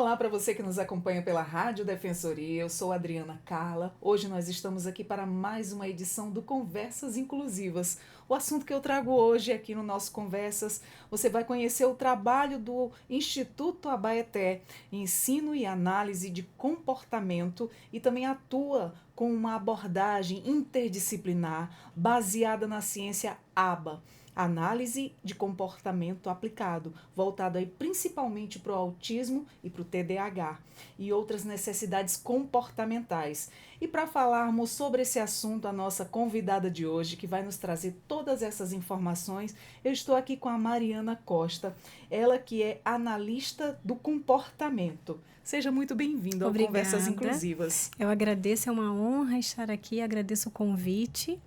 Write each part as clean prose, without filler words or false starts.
Olá para você que nos acompanha pela Rádio Defensoria, eu sou Adriana Carla. Hoje nós estamos aqui para mais uma edição do Conversas Inclusivas. O assunto que eu trago hoje aqui no nosso Conversas, você vai conhecer o trabalho do Instituto Abaeté, ensino e análise de comportamento, e também atua com uma abordagem interdisciplinar baseada na ciência ABA. Análise de comportamento aplicado, voltado aí principalmente para o autismo e para o TDAH e outras necessidades comportamentais. E para falarmos sobre esse assunto, a nossa convidada de hoje, que vai nos trazer todas essas informações, eu estou aqui com a Mariana Costa, ela que é analista do comportamento. Seja muito bem-vinda ao Conversas Obrigada. Inclusivas. Eu agradeço, é uma honra estar aqui, agradeço o convite.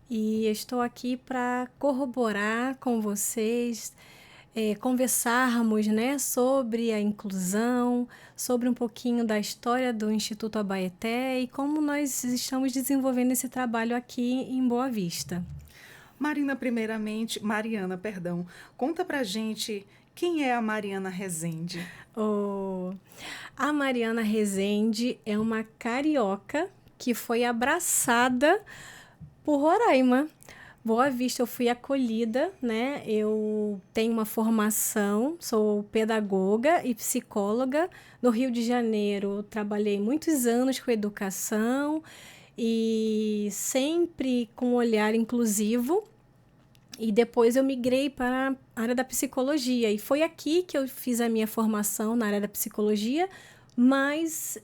E estou aqui para corroborar com vocês, conversarmos, né, sobre a inclusão, sobre um pouquinho da história do Instituto Abaeté e como nós estamos desenvolvendo esse trabalho aqui em Boa Vista. Mariana, conta pra gente quem é a Mariana Rezende. A Mariana Rezende é uma carioca que foi abraçada por Roraima. Boa Vista, eu fui acolhida, né? Eu tenho uma formação, sou pedagoga e psicóloga. No Rio de Janeiro, trabalhei muitos anos com educação e sempre com um olhar inclusivo. E depois eu migrei para a área da psicologia. E foi aqui que eu fiz a minha formação na área da psicologia, mas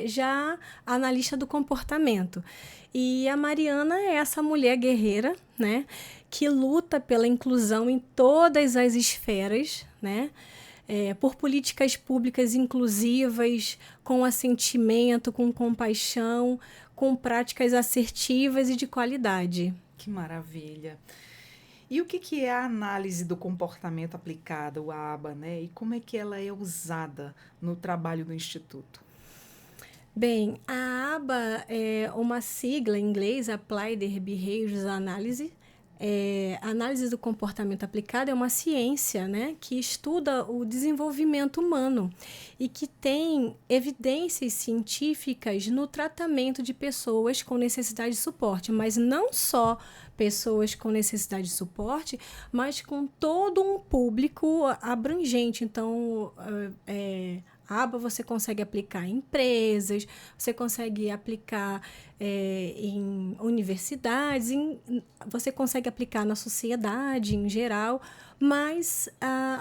já analista do comportamento. E a Mariana é essa mulher guerreira, né, que luta pela inclusão em todas as esferas, né, por políticas públicas inclusivas, com assentimento, com compaixão, com práticas assertivas e de qualidade. Que maravilha! E o que é a análise do comportamento aplicada, o ABA, né? E como é que ela é usada no trabalho do Instituto? Bem, a ABA é uma sigla em inglês, Applied Behaviors Analysis. A análise do comportamento aplicado é uma ciência, né, que estuda o desenvolvimento humano e que tem evidências científicas no tratamento de pessoas com necessidade de suporte, mas não só pessoas com necessidade de suporte, mas com todo um público abrangente. Então, a aba você consegue aplicar em empresas, você consegue aplicar em universidades, você consegue aplicar na sociedade em geral, mas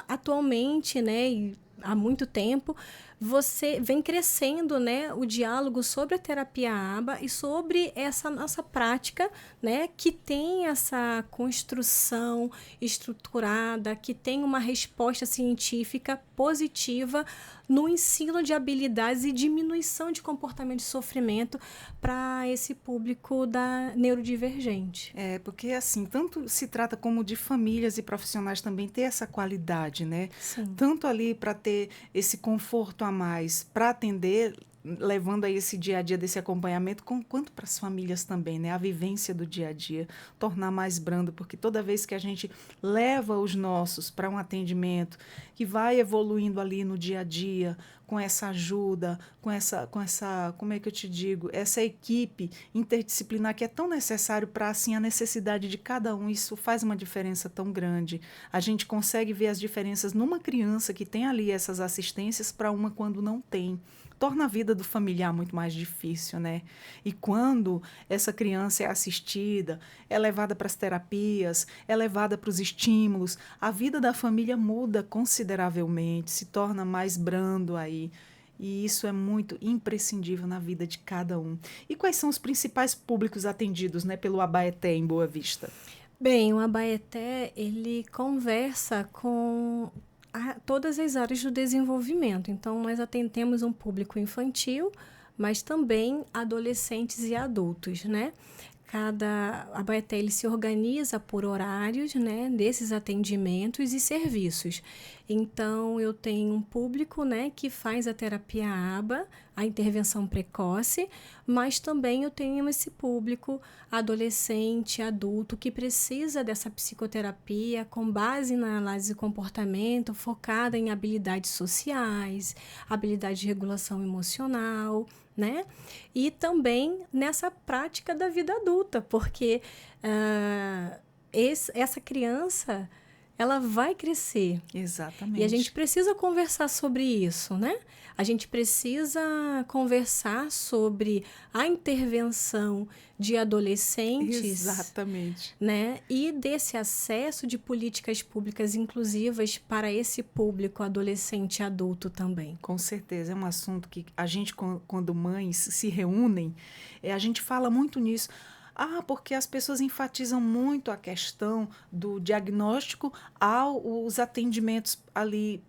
atualmente, né, e há muito tempo, você vem crescendo, né, o diálogo sobre a terapia ABA e sobre essa nossa prática, né, que tem essa construção estruturada, que tem uma resposta científica positiva no ensino de habilidades e diminuição de comportamento de sofrimento para esse público da neurodivergente. Porque assim, tanto se trata como de famílias e profissionais também ter essa qualidade, né? Sim. Tanto ali para ter esse conforto a mais, para atender, levando aí esse dia a dia desse acompanhamento, quanto para as famílias também, né? A vivência do dia a dia, tornar mais brando, porque toda vez que a gente leva os nossos para um atendimento, que vai evoluindo ali no dia a dia, com essa ajuda, com essa, como é que eu te digo, essa equipe interdisciplinar que é tão necessário para, assim, a necessidade de cada um, isso faz uma diferença tão grande. A gente consegue ver as diferenças numa criança que tem ali essas assistências para uma quando não tem. Torna a vida do familiar muito mais difícil, né? E quando essa criança é assistida, é levada para as terapias, é levada para os estímulos, a vida da família muda consideravelmente, se torna mais brando aí. E isso é muito imprescindível na vida de cada um. E quais são os principais públicos atendidos, né, pelo Abaeté em Boa Vista? Bem, o Abaeté, ele conversa com todas as áreas do desenvolvimento. Então, nós atendemos um público infantil, mas também adolescentes e adultos, né? A Baeté ele se organiza por horários, né, desses atendimentos e serviços. Então, eu tenho um público, né, que faz a terapia ABA, a intervenção precoce, mas também eu tenho esse público adolescente, adulto, que precisa dessa psicoterapia com base na análise de comportamento, focada em habilidades sociais, habilidade de regulação emocional, né? E também nessa prática da vida adulta, porque essa criança, ela vai crescer. Exatamente. E a gente precisa conversar sobre isso, né? A gente precisa conversar sobre a intervenção de adolescentes. Exatamente. Né? E desse acesso de políticas públicas inclusivas para esse público adolescente e adulto também. Com certeza, é um assunto que a gente, quando mães se reúnem, a gente fala muito nisso. Porque as pessoas enfatizam muito a questão do diagnóstico aos atendimentos ali,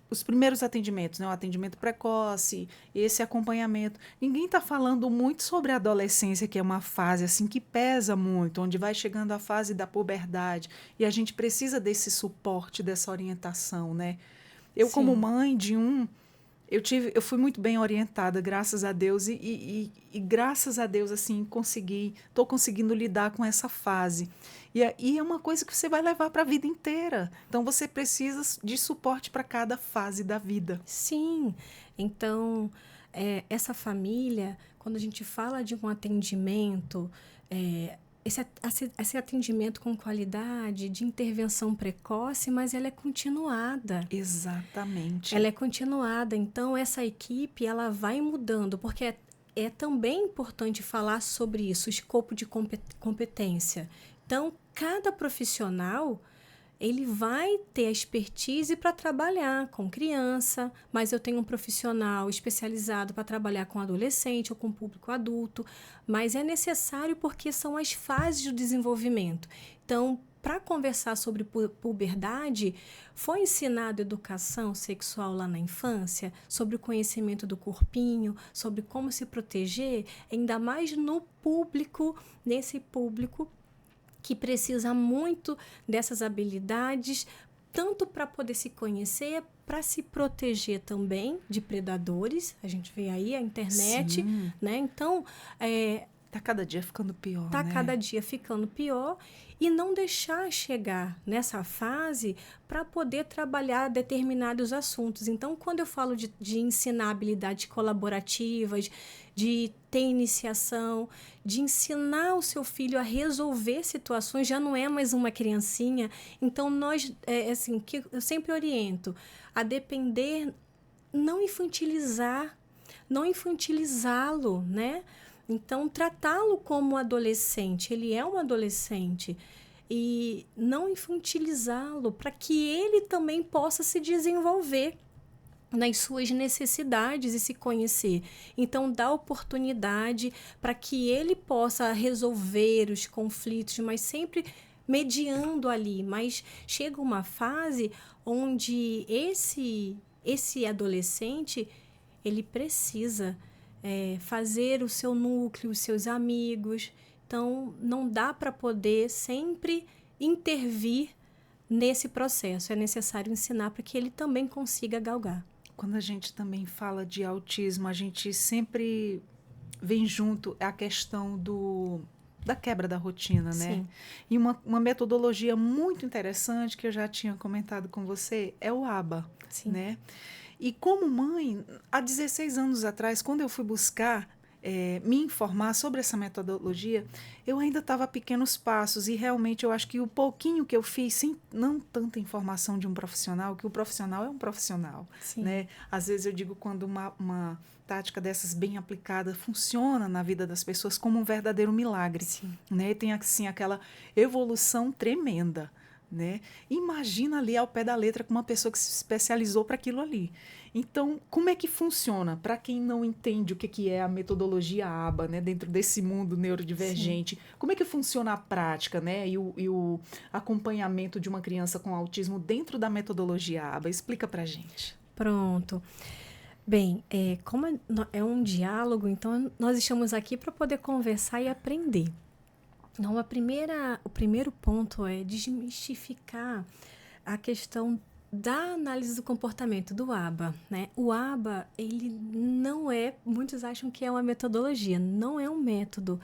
os primeiros atendimentos, né? O atendimento precoce, esse acompanhamento. Ninguém está falando muito sobre a adolescência, que é uma fase assim que pesa muito, onde vai chegando a fase da puberdade. E a gente precisa desse suporte, dessa orientação, né? Eu, Sim. como mãe de eu fui muito bem orientada, graças a Deus, e graças a Deus, assim, estou conseguindo lidar com essa fase. E é uma coisa que você vai levar para a vida inteira. Então, você precisa de suporte para cada fase da vida. Sim. Então, essa família, quando a gente fala de um atendimento, esse atendimento com qualidade, de intervenção precoce, mas ela é continuada. Exatamente. Ela é continuada. Então, essa equipe, ela vai mudando, porque é também importante falar sobre isso, o escopo de competência. Então, cada profissional, ele vai ter a expertise para trabalhar com criança, mas eu tenho um profissional especializado para trabalhar com adolescente ou com público adulto, mas é necessário porque são as fases do desenvolvimento. Então, para conversar sobre puberdade, foi ensinado educação sexual lá na infância, sobre o conhecimento do corpinho, sobre como se proteger, ainda mais nesse público que precisa muito dessas habilidades, tanto para poder se conhecer, para se proteger também de predadores. A gente vê aí a internet, Sim. né? Então, tá cada dia ficando pior, tá né? cada dia ficando pior, e não deixar chegar nessa fase para poder trabalhar determinados assuntos. Então, quando eu falo de ensinar habilidades colaborativas, de ter iniciação, de ensinar o seu filho a resolver situações, já não é mais uma criancinha. Então, assim, que eu sempre oriento a depender, não infantilizá-lo, né? Então, tratá-lo como adolescente, ele é um adolescente, e não infantilizá-lo para que ele também possa se desenvolver nas suas necessidades e se conhecer. Então, dá oportunidade para que ele possa resolver os conflitos, mas sempre mediando ali. Mas chega uma fase onde esse adolescente, ele precisa fazer o seu núcleo, os seus amigos. Então, não dá para poder sempre intervir nesse processo. É necessário ensinar para que ele também consiga galgar. Quando a gente também fala de autismo, a gente sempre vem junto a questão da quebra da rotina, né? Sim. E uma metodologia muito interessante que eu já tinha comentado com você é o ABA, Sim. né? E como mãe, há 16 anos atrás, quando eu fui buscar me informar sobre essa metodologia, eu ainda estava a pequenos passos, e realmente eu acho que o pouquinho que eu fiz, sem não tanta informação de um profissional, que o profissional é um profissional, né? Às vezes eu digo, quando uma tática dessas bem aplicada funciona na vida das pessoas como um verdadeiro milagre, né? Tem assim aquela evolução tremenda, né? Imagina ali ao pé da letra com uma pessoa que se especializou para aquilo ali. Então, como é que funciona? Para quem não entende o que é a metodologia ABA, né, dentro desse mundo neurodivergente, como é que funciona a prática, né, e o acompanhamento de uma criança com autismo dentro da metodologia ABA? Explica para a gente. Pronto. Bem, como é um diálogo, então nós estamos aqui para poder conversar e aprender. Não, o primeiro ponto é desmistificar a questão da análise do comportamento do ABA, né? O ABA, ele não é, muitos acham que é uma metodologia, não é um método,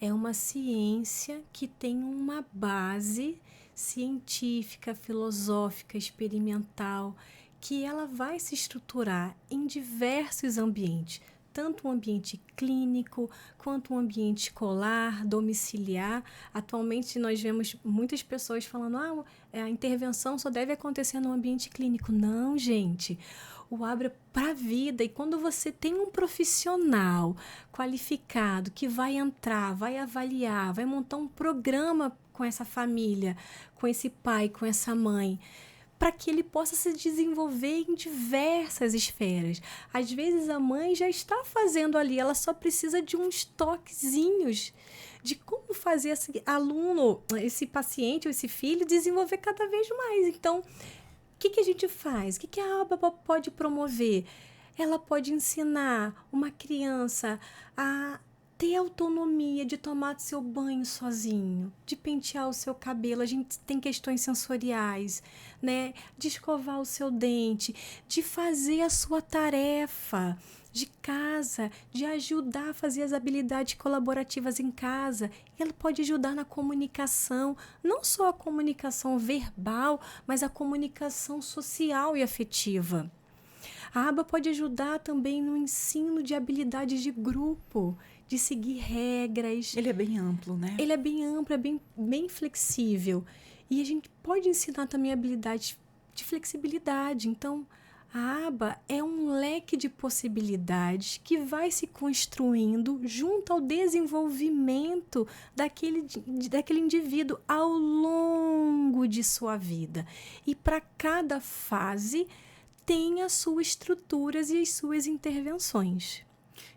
é uma ciência que tem uma base científica, filosófica, experimental, que ela vai se estruturar em diversos ambientes, tanto um ambiente clínico, quanto um ambiente escolar, domiciliar. Atualmente nós vemos muitas pessoas falando, a intervenção só deve acontecer no ambiente clínico. Não, gente. O ABA é para a vida. E quando você tem um profissional qualificado que vai entrar, vai avaliar, vai montar um programa com essa família, com esse pai, com essa mãe, para que ele possa se desenvolver em diversas esferas. Às vezes a mãe já está fazendo ali, ela só precisa de uns toquezinhos de como fazer esse aluno, esse paciente ou esse filho desenvolver cada vez mais. Então, o que a gente faz? O que a ABA pode promover? Ela pode ensinar uma criança a ter autonomia de tomar seu banho sozinho, de pentear o seu cabelo. A gente tem questões sensoriais, né? De escovar o seu dente, de fazer a sua tarefa de casa, de ajudar a fazer as habilidades colaborativas em casa. Ela pode ajudar na comunicação, não só a comunicação verbal, mas a comunicação social e afetiva. A ABA pode ajudar também no ensino de habilidades de grupo, de seguir regras. Ele é bem amplo, né? Ele é bem amplo, é bem flexível. E a gente pode ensinar também habilidades de flexibilidade. Então, a ABA é um leque de possibilidades que vai se construindo junto ao desenvolvimento daquele indivíduo ao longo de sua vida. E para cada fase tem as suas estruturas e as suas intervenções.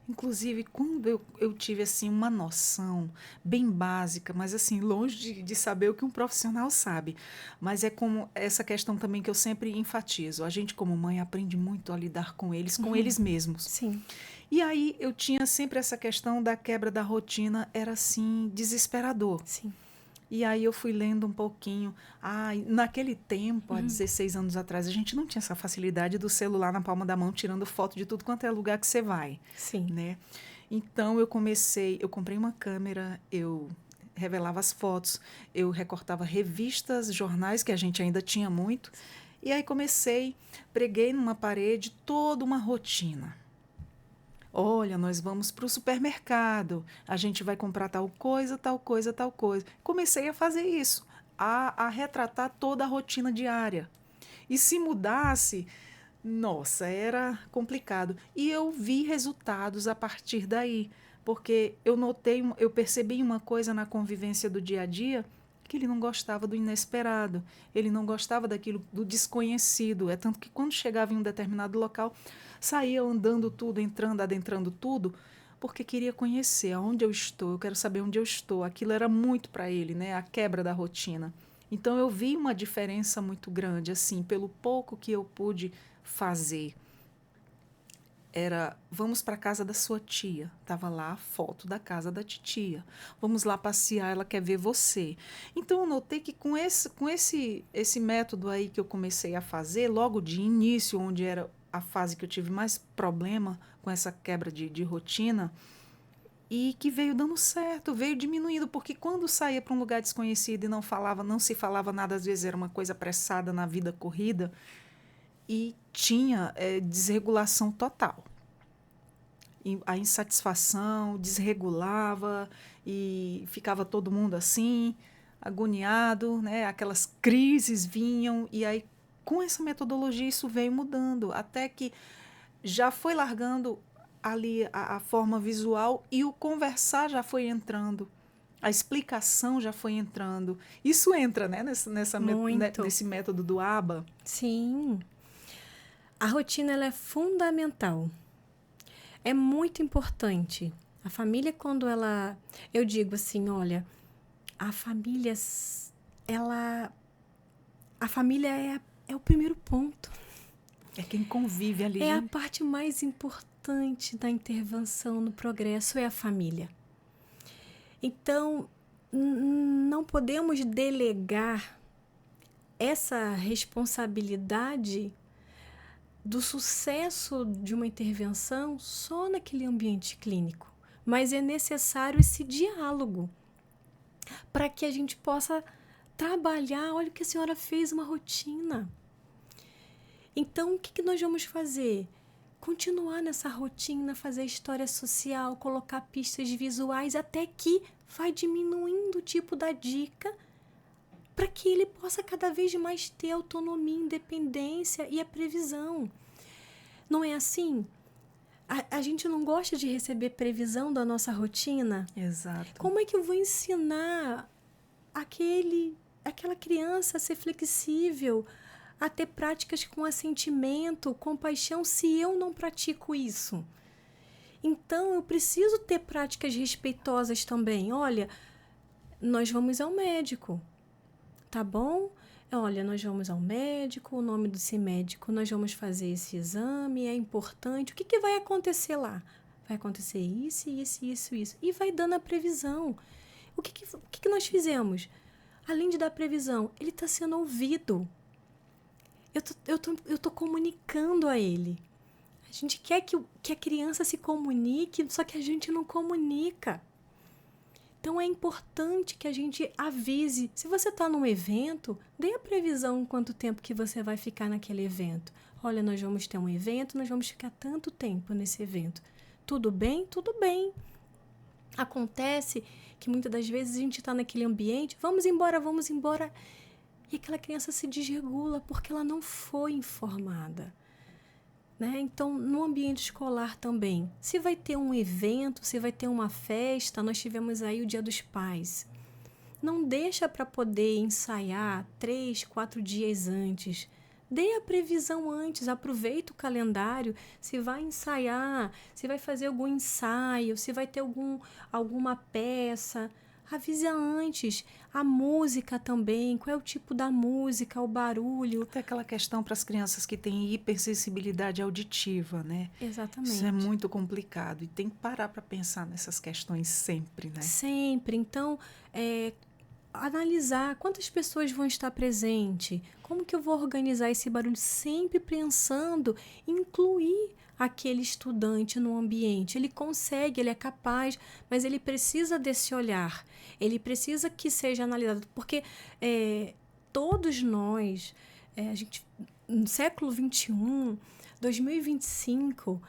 Inclusive, quando eu tive assim uma noção bem básica, mas assim, longe de saber o que um profissional sabe. Mas é como essa questão também que eu sempre enfatizo. A gente, como mãe, aprende muito a lidar com eles mesmos. Sim. E aí eu tinha sempre essa questão da quebra da rotina, era assim, desesperador. Sim. E aí eu fui lendo um pouquinho. Naquele tempo, há 16 anos atrás, a gente não tinha essa facilidade do celular na palma da mão, tirando foto de tudo quanto é lugar que você vai. Sim. Né? Então eu comprei uma câmera, eu revelava as fotos, eu recortava revistas, jornais, que a gente ainda tinha muito. E aí preguei numa parede toda uma rotina. Olha, nós vamos para o supermercado, a gente vai comprar tal coisa, tal coisa, tal coisa. Comecei a fazer isso, a retratar toda a rotina diária. E se mudasse, nossa, era complicado. E eu vi resultados a partir daí, porque eu percebi uma coisa na convivência do dia a dia, que ele não gostava do inesperado, ele não gostava daquilo do desconhecido. É tanto que quando chegava em um determinado local, saía andando tudo, entrando, adentrando tudo, porque queria conhecer aonde eu estou, eu quero saber onde eu estou. Aquilo era muito para ele, né? A quebra da rotina. Então eu vi uma diferença muito grande, assim, pelo pouco que eu pude fazer. Vamos para a casa da sua tia. Tava lá a foto da casa da titia. Vamos lá passear, ela quer ver você. Então eu notei que com esse método aí que eu comecei a fazer, logo de início, onde era a fase que eu tive mais problema com essa quebra de rotina, e que veio dando certo, veio diminuindo, porque quando saía para um lugar desconhecido e não se falava nada, às vezes era uma coisa apressada na vida corrida, e tinha desregulação total. A insatisfação desregulava e ficava todo mundo assim, agoniado, né? Aquelas crises vinham e aí com essa metodologia isso veio mudando, até que já foi largando ali a forma visual e o conversar já foi entrando. A explicação já foi entrando. Isso entra, né, nesse método do ABA. Sim. A rotina ela é fundamental. É muito importante. A família, quando ela... Eu digo assim, olha, a família é o primeiro ponto. É quem convive ali. É a parte mais importante da intervenção no progresso, é a família. Então, não podemos delegar essa responsabilidade do sucesso de uma intervenção só naquele ambiente clínico, mas é necessário esse diálogo para que a gente possa trabalhar. Olha o que a senhora fez, uma rotina. Então, o que nós vamos fazer? Continuar nessa rotina, fazer história social, colocar pistas visuais, até que vai diminuindo o tipo da dica para que ele possa cada vez mais ter autonomia, independência e a previsão. Não é assim? A gente não gosta de receber previsão da nossa rotina? Exato. Como é que eu vou ensinar aquela criança a ser flexível, a ter práticas com assentimento, compaixão, se eu não pratico isso? Então, eu preciso ter práticas respeitosas também. Olha, nós vamos ao médico, tá bom? Olha, nós vamos ao médico, o nome desse médico, nós vamos fazer esse exame, é importante. O que vai acontecer lá? Vai acontecer isso, isso, isso, isso. E vai dando a previsão. O que nós fizemos? Além de dar previsão, ele está sendo ouvido. Eu tô comunicando a ele. A gente quer que a criança se comunique, só que a gente não comunica. Então, é importante que a gente avise. Se você está num evento, dê a previsão quanto tempo que você vai ficar naquele evento. Olha, nós vamos ter um evento, nós vamos ficar tanto tempo nesse evento. Tudo bem? Tudo bem. Acontece que muitas das vezes a gente está naquele ambiente, vamos embora, e aquela criança se desregula porque ela não foi informada. Né? Então, no ambiente escolar também, se vai ter um evento, se vai ter uma festa, nós tivemos aí o Dia dos Pais. Não deixa para poder ensaiar 3, 4 dias antes. Dê a previsão antes, aproveita o calendário, se vai ensaiar, se vai fazer algum ensaio, se vai ter alguma peça. Avisa antes. A música também, qual é o tipo da música, o barulho. Até aquela questão para as crianças que têm hipersensibilidade auditiva, né? Exatamente. Isso é muito complicado e tem que parar para pensar nessas questões sempre, né? Sempre. Então, analisar quantas pessoas vão estar presentes, como que eu vou organizar esse barulho, sempre pensando em incluir aquele estudante no ambiente. Ele consegue, ele é capaz, mas ele precisa desse olhar. Ele precisa que seja analisado, porque todos nós, a gente, no século XXI, 2025,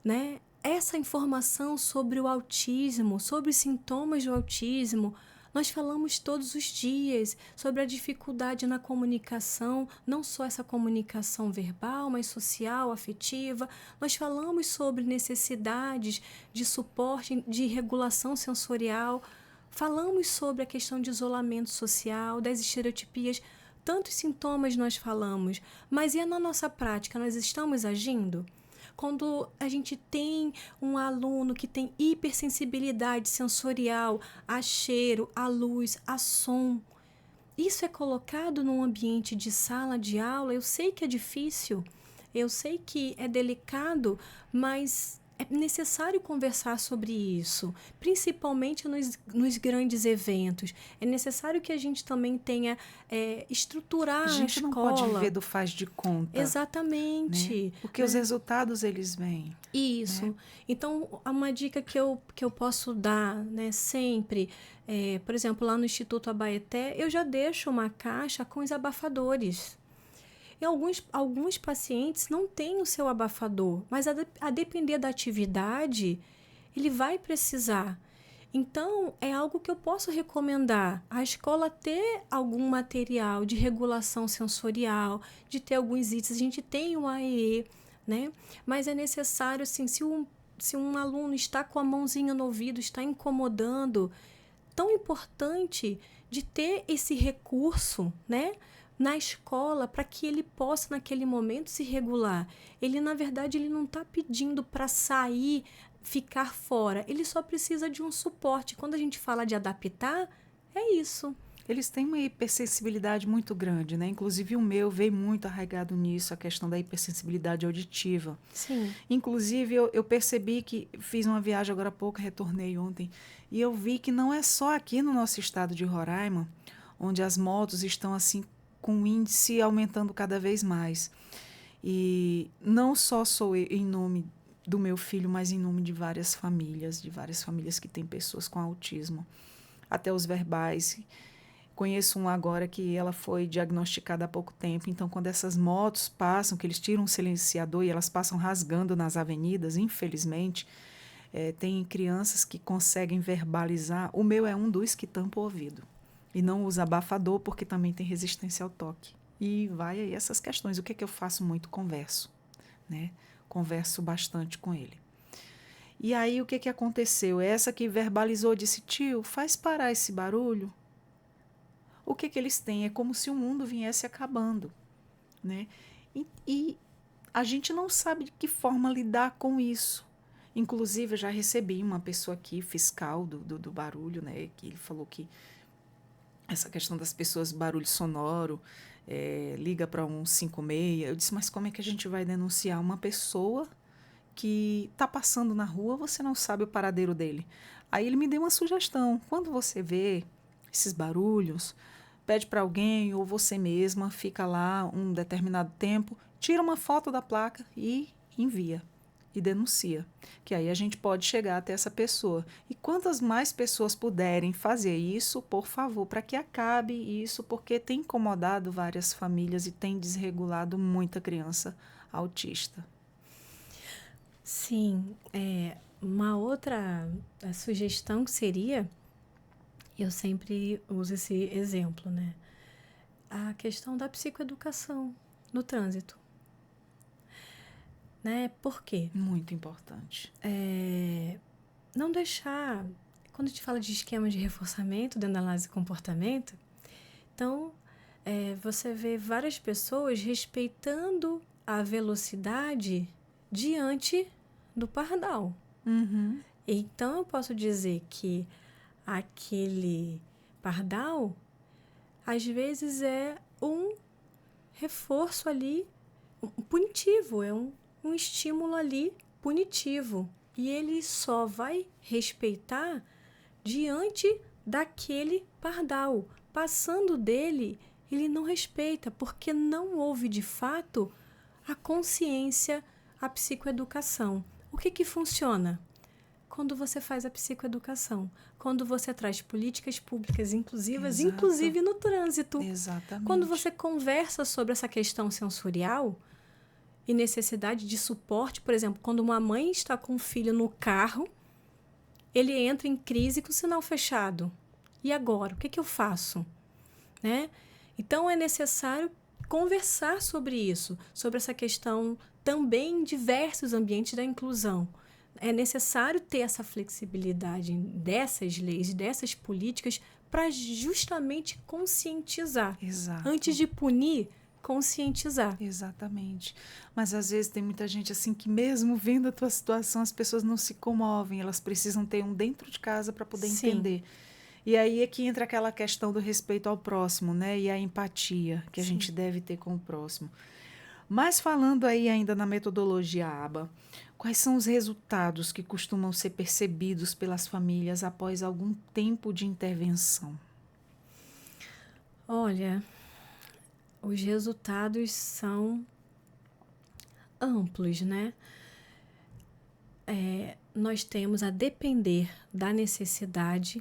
né, essa informação sobre o autismo, sobre os sintomas do autismo, nós falamos todos os dias sobre a dificuldade na comunicação, não só essa comunicação verbal, mas social, afetiva. Nós falamos sobre necessidades de suporte, de regulação sensorial. Falamos sobre a questão de isolamento social, das estereotipias. Tantos sintomas nós falamos, mas e na nossa prática? Nós estamos agindo? Quando a gente tem um aluno que tem hipersensibilidade sensorial a cheiro, a luz, a som, isso é colocado num ambiente de sala de aula. Eu sei que é difícil, eu sei que é delicado, mas é necessário conversar sobre isso, principalmente nos grandes eventos. É necessário que a gente também tenha estruturar a escola. A gente não pode viver do faz de conta. Exatamente. Né? Porque os resultados, eles vêm. Isso. Né? Então, uma dica que eu posso dar, né, sempre, por exemplo, lá no Instituto Abaeté, eu já deixo uma caixa com os abafadores. E alguns pacientes não têm o seu abafador, mas a depender da atividade, ele vai precisar. Então, é algo que eu posso recomendar. A escola ter algum material de regulação sensorial, de ter alguns itens. A gente tem o AEE, né? Mas é necessário, assim, se um aluno está com a mãozinha no ouvido, está incomodando, tão importante de ter esse recurso, né, na escola, para que ele possa, naquele momento, se regular. Ele, na verdade, ele não está pedindo para sair, ficar fora. Ele só precisa de um suporte. Quando a gente fala de adaptar, é isso. Eles têm uma hipersensibilidade muito grande, né? Inclusive o meu veio muito arraigado nisso, a questão da hipersensibilidade auditiva. Sim. Inclusive, eu percebi que fiz uma viagem agora há pouco, retornei ontem, e eu vi que não é só aqui no nosso estado de Roraima, onde as motos estão assim com o índice aumentando cada vez mais. E não só sou eu em nome do meu filho, mas em nome de várias famílias que têm pessoas com autismo. Até os verbais. Conheço um agora que ela foi diagnosticada há pouco tempo. Então, quando essas motos passam, que eles tiram um silenciador e elas passam rasgando nas avenidas, infelizmente, tem crianças que conseguem verbalizar. O meu é um dos que tampa o ouvido. E não usa abafador porque também tem resistência ao toque. E vai aí essas questões. O que é que eu faço muito? Converso, né? Converso bastante com ele. E aí, o que que aconteceu? Essa que verbalizou disse, tio, faz parar esse barulho. O que que eles têm? É como se o mundo viesse acabando, né? E a gente não sabe de que forma lidar com isso. Inclusive, eu já recebi uma pessoa aqui, fiscal do barulho, né? Que ele falou que essa questão das pessoas, barulho sonoro, liga para 156. Eu disse, mas como é que a gente vai denunciar uma pessoa que está passando na rua, você não sabe o paradeiro dele? Aí ele me deu uma sugestão. Quando você vê esses barulhos, pede para alguém ou você mesma fica lá um determinado tempo, tira uma foto da placa e envia e denuncia, que aí a gente pode chegar até essa pessoa. E quantas mais pessoas puderem fazer isso, por favor, para que acabe isso, porque tem incomodado várias famílias e tem desregulado muita criança autista. Sim, uma outra sugestão que seria, eu sempre uso esse exemplo, né? A questão da psicoeducação no trânsito. Né? Por quê? Muito importante. Não deixar... Quando a gente fala de esquema de reforçamento dentro da análise de comportamento, então, você vê várias pessoas respeitando a velocidade diante do pardal. Uhum. Então, eu posso dizer que aquele pardal, às vezes, é um reforço ali punitivo, é um estímulo ali punitivo. E ele só vai respeitar diante daquele pardal. Passando dele, ele não respeita, porque não houve, de fato, a consciência, a psicoeducação. O que funciona? Quando você faz a psicoeducação, quando você traz políticas públicas inclusivas, Exato. inclusive no trânsito. Exatamente. Quando você conversa sobre essa questão sensorial e necessidade de suporte, por exemplo, quando uma mãe está com um filho no carro, ele entra em crise com o sinal fechado. E agora? O que eu faço? Né? Então, é necessário conversar sobre isso, sobre essa questão também em diversos ambientes da inclusão. É necessário ter essa flexibilidade dessas leis, dessas políticas, para justamente conscientizar. Exato. Antes de punir, conscientizar. Exatamente. Mas às vezes tem muita gente assim que mesmo vendo a tua situação, as pessoas não se comovem, elas precisam ter um dentro de casa para poder Sim. entender. E aí é que entra aquela questão do respeito ao próximo, né? E a empatia que a Sim. gente deve ter com o próximo. Mas falando aí ainda na metodologia ABA, quais são os resultados que costumam ser percebidos pelas famílias após algum tempo de intervenção? Olha, os resultados são amplos, né? Nós temos, a depender da necessidade,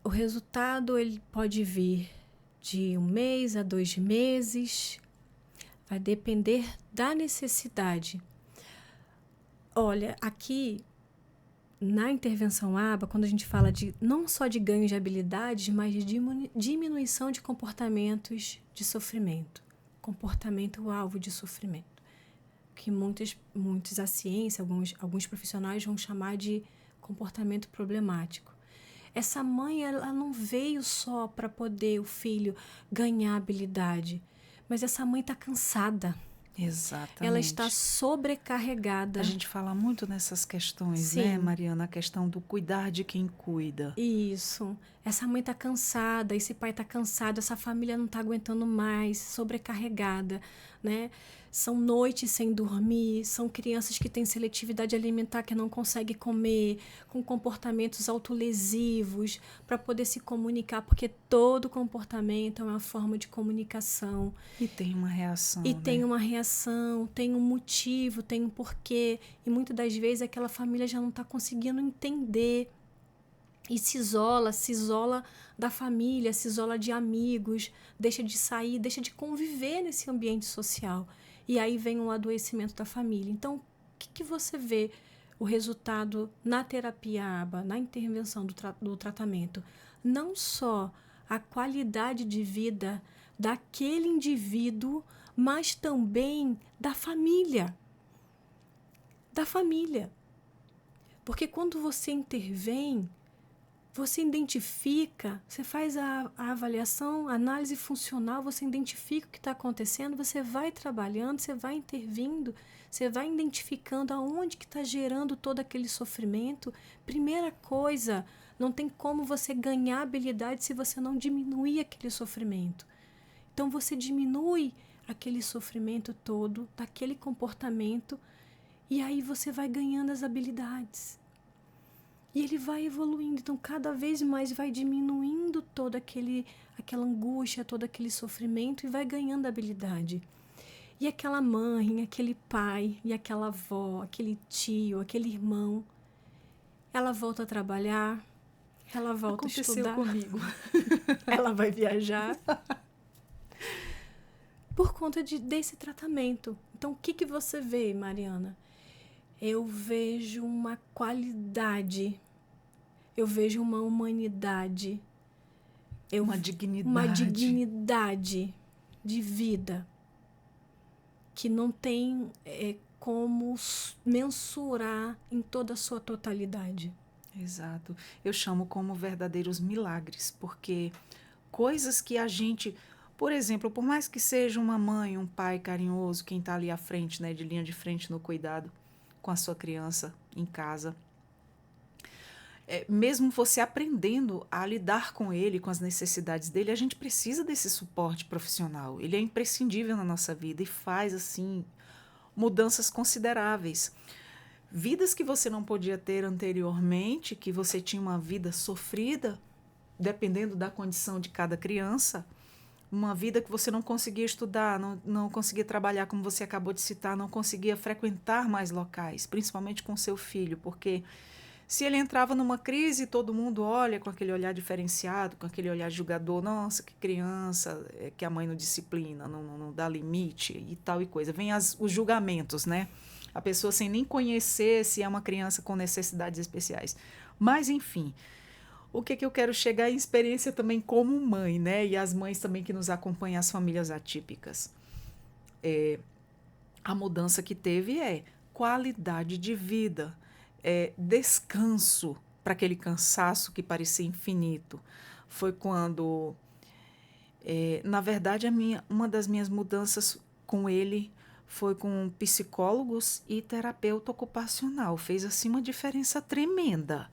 o resultado ele pode vir de 1 mês a 2 meses, vai depender da necessidade. Olha, aqui na intervenção ABA, quando a gente fala não só de ganho de habilidades, mas de diminuição de comportamentos de sofrimento, comportamento alvo de sofrimento, que muitos a ciência, alguns profissionais vão chamar de comportamento problemático. Essa mãe, ela não veio só para poder o filho ganhar habilidade, mas essa mãe está cansada. Exatamente. Ela está sobrecarregada. A gente fala muito nessas questões, Sim. né, Mariana? A questão do cuidar de quem cuida. Isso. essa mãe está cansada, esse pai está cansado, essa família não está aguentando mais, sobrecarregada, né? São noites sem dormir, são crianças que têm seletividade alimentar, que não conseguem comer, com comportamentos autolesivos, para poder se comunicar, porque todo comportamento é uma forma de comunicação. E tem uma reação, E né? tem uma reação, tem um motivo, tem um porquê. E muitas das vezes aquela família já não está conseguindo entender. E se isola da família, se isola de amigos, deixa de sair, deixa de conviver nesse ambiente social. E aí vem o adoecimento da família. Então, o que você vê o resultado na terapia ABA, na intervenção do tratamento? Não só a qualidade de vida daquele indivíduo, mas também da família. Da família. Porque quando você intervém, você identifica, você faz a avaliação, a análise funcional, você identifica o que está acontecendo, você vai trabalhando, você vai intervindo, você vai identificando aonde que está gerando todo aquele sofrimento. Primeira coisa, não tem como você ganhar habilidade se você não diminuir aquele sofrimento. Então você diminui aquele sofrimento todo, daquele comportamento, e aí você vai ganhando as habilidades. E ele vai evoluindo, então cada vez mais vai diminuindo toda aquela angústia, todo aquele sofrimento e vai ganhando habilidade. E aquela mãe, aquele pai, e aquela avó, aquele tio, aquele irmão, ela volta a trabalhar, ela volta a estudar. Aconteceu comigo. Ela vai viajar. Por conta desse tratamento. Então, o que você vê, Mariana? Eu vejo uma qualidade, eu vejo uma humanidade, Uma dignidade. Uma dignidade de vida que não tem como mensurar em toda a sua totalidade. Exato. Eu chamo como verdadeiros milagres, porque coisas que a gente, por exemplo, por mais que seja uma mãe, um pai carinhoso, quem está ali à frente, né, de linha de frente no cuidado com a sua criança em casa, mesmo você aprendendo a lidar com ele, com as necessidades dele, a gente precisa desse suporte profissional. Ele é imprescindível na nossa vida e faz, assim, mudanças consideráveis. Vidas que você não podia ter anteriormente, que você tinha uma vida sofrida, dependendo da condição de cada criança, uma vida que você não conseguia estudar, não conseguia trabalhar, como você acabou de citar, não conseguia frequentar mais locais, principalmente com seu filho, porque se ele entrava numa crise, todo mundo olha com aquele olhar diferenciado, com aquele olhar julgador, nossa, que criança, que a mãe não disciplina, não dá limite e tal e coisa. Vem os julgamentos, né? A pessoa sem nem conhecer se é uma criança com necessidades especiais. Mas, enfim, o que eu quero chegar em experiência também como mãe, né? E as mães também que nos acompanham, as famílias atípicas. A mudança que teve é qualidade de vida, descanso para aquele cansaço que parecia infinito. Foi quando, na verdade, uma das minhas mudanças com ele foi com psicólogos e terapeuta ocupacional. Fez assim uma diferença tremenda.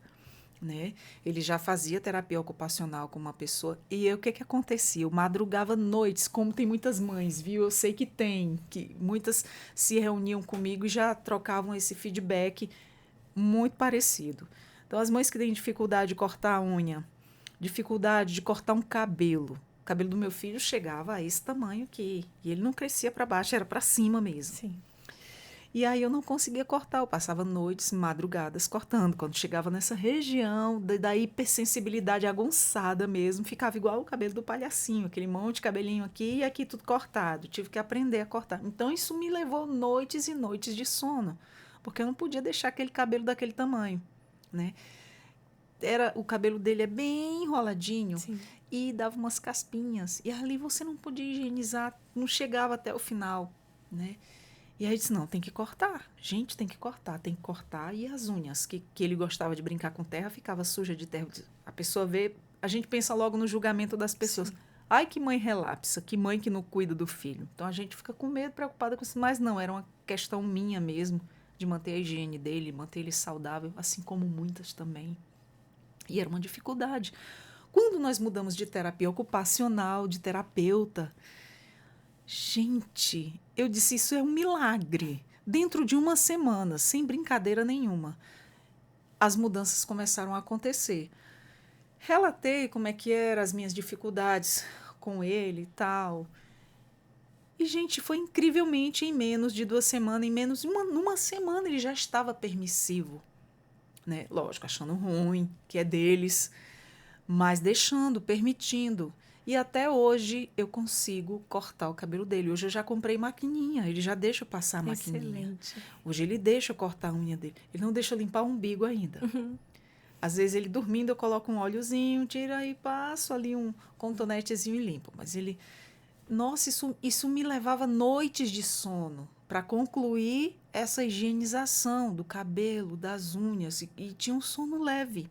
Né? Ele já fazia terapia ocupacional com uma pessoa e o que acontecia? Eu madrugava noites, como tem muitas mães, viu? Eu sei que tem, que muitas se reuniam comigo e já trocavam esse feedback muito parecido. Então, as mães que têm dificuldade de cortar a unha, dificuldade de cortar um cabelo. O cabelo do meu filho chegava a esse tamanho aqui e ele não crescia para baixo, era para cima mesmo. Sim. E aí eu não conseguia cortar, eu passava noites, madrugadas cortando. Quando chegava nessa região da hipersensibilidade aguçada mesmo, ficava igual o cabelo do palhacinho, aquele monte de cabelinho aqui e aqui tudo cortado. Tive que aprender a cortar. Então isso me levou noites e noites de sono, porque eu não podia deixar aquele cabelo daquele tamanho, né? O cabelo dele é bem enroladinho. Sim. E dava umas caspinhas. E ali você não podia higienizar, não chegava até o final, né? E aí disse, não, tem que cortar. Gente, tem que cortar. E as unhas, que ele gostava de brincar com terra, ficava suja de terra. A pessoa vê, a gente pensa logo no julgamento das pessoas. Sim. Ai, que mãe relapsa, que mãe que não cuida do filho. Então, a gente fica com medo, preocupada com isso. Mas não, era uma questão minha mesmo, de manter a higiene dele, manter ele saudável, assim como muitas também. E era uma dificuldade. Quando nós mudamos de terapia ocupacional, de terapeuta, gente, eu disse, isso é um milagre. Dentro de uma semana, sem brincadeira nenhuma, as mudanças começaram a acontecer. Relatei como é que eram as minhas dificuldades com ele e tal. E, gente, foi incrivelmente em menos de 2 semanas, numa semana ele já estava permissivo, né? Lógico, achando ruim, que é deles, mas deixando, permitindo. E até hoje eu consigo cortar o cabelo dele. Hoje eu já comprei maquininha, ele já deixa eu passar a maquininha. Excelente. Hoje ele deixa eu cortar a unha dele. Ele não deixa eu limpar o umbigo ainda. Às vezes ele dormindo, eu coloco um óleozinho, tiro aí, passo ali um cotonetezinho e limpo. Mas ele... Nossa, isso me levava noites de sono para concluir essa higienização do cabelo, das unhas. E tinha um sono leve.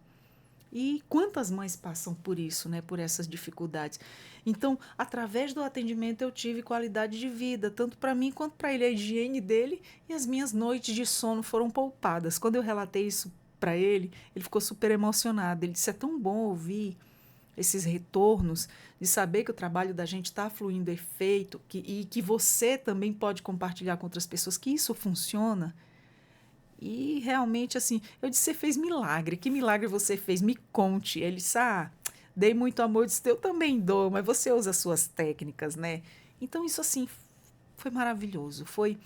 E quantas mães passam por isso, né? Por essas dificuldades. Então, através do atendimento, eu tive qualidade de vida, tanto para mim quanto para ele. A higiene dele e as minhas noites de sono foram poupadas. Quando eu relatei isso para ele, ele ficou super emocionado. Ele disse, é tão bom ouvir esses retornos, de saber que o trabalho da gente está fluindo efeito, e que você também pode compartilhar com outras pessoas, que isso funciona. E realmente, assim, eu disse, você fez milagre. Que milagre você fez? Me conte. Ele disse, dei muito amor. Eu disse, eu também dou, mas você usa as suas técnicas, né? Então, isso, assim, foi maravilhoso. Foi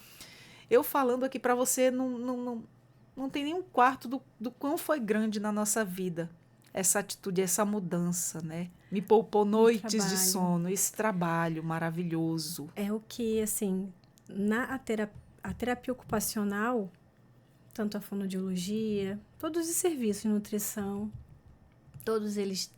eu falando aqui para você, não tem nem um quarto do quão foi grande na nossa vida essa atitude, essa mudança, né? Me poupou noites de sono, esse trabalho maravilhoso. É o que, assim, a terapia ocupacional, tanto a fonoaudiologia, todos os serviços de nutrição, todos eles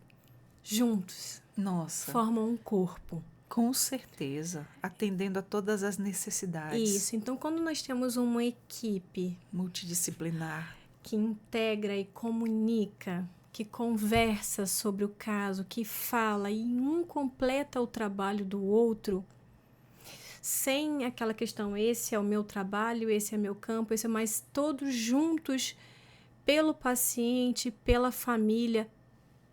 juntos, nossa, formam um corpo. Com certeza, atendendo a todas as necessidades. Isso, então quando nós temos uma equipe multidisciplinar que integra e comunica, que conversa sobre o caso, que fala e um completa o trabalho do outro, sem aquela questão, esse é o meu trabalho, esse é meu campo, mas todos juntos pelo paciente, pela família,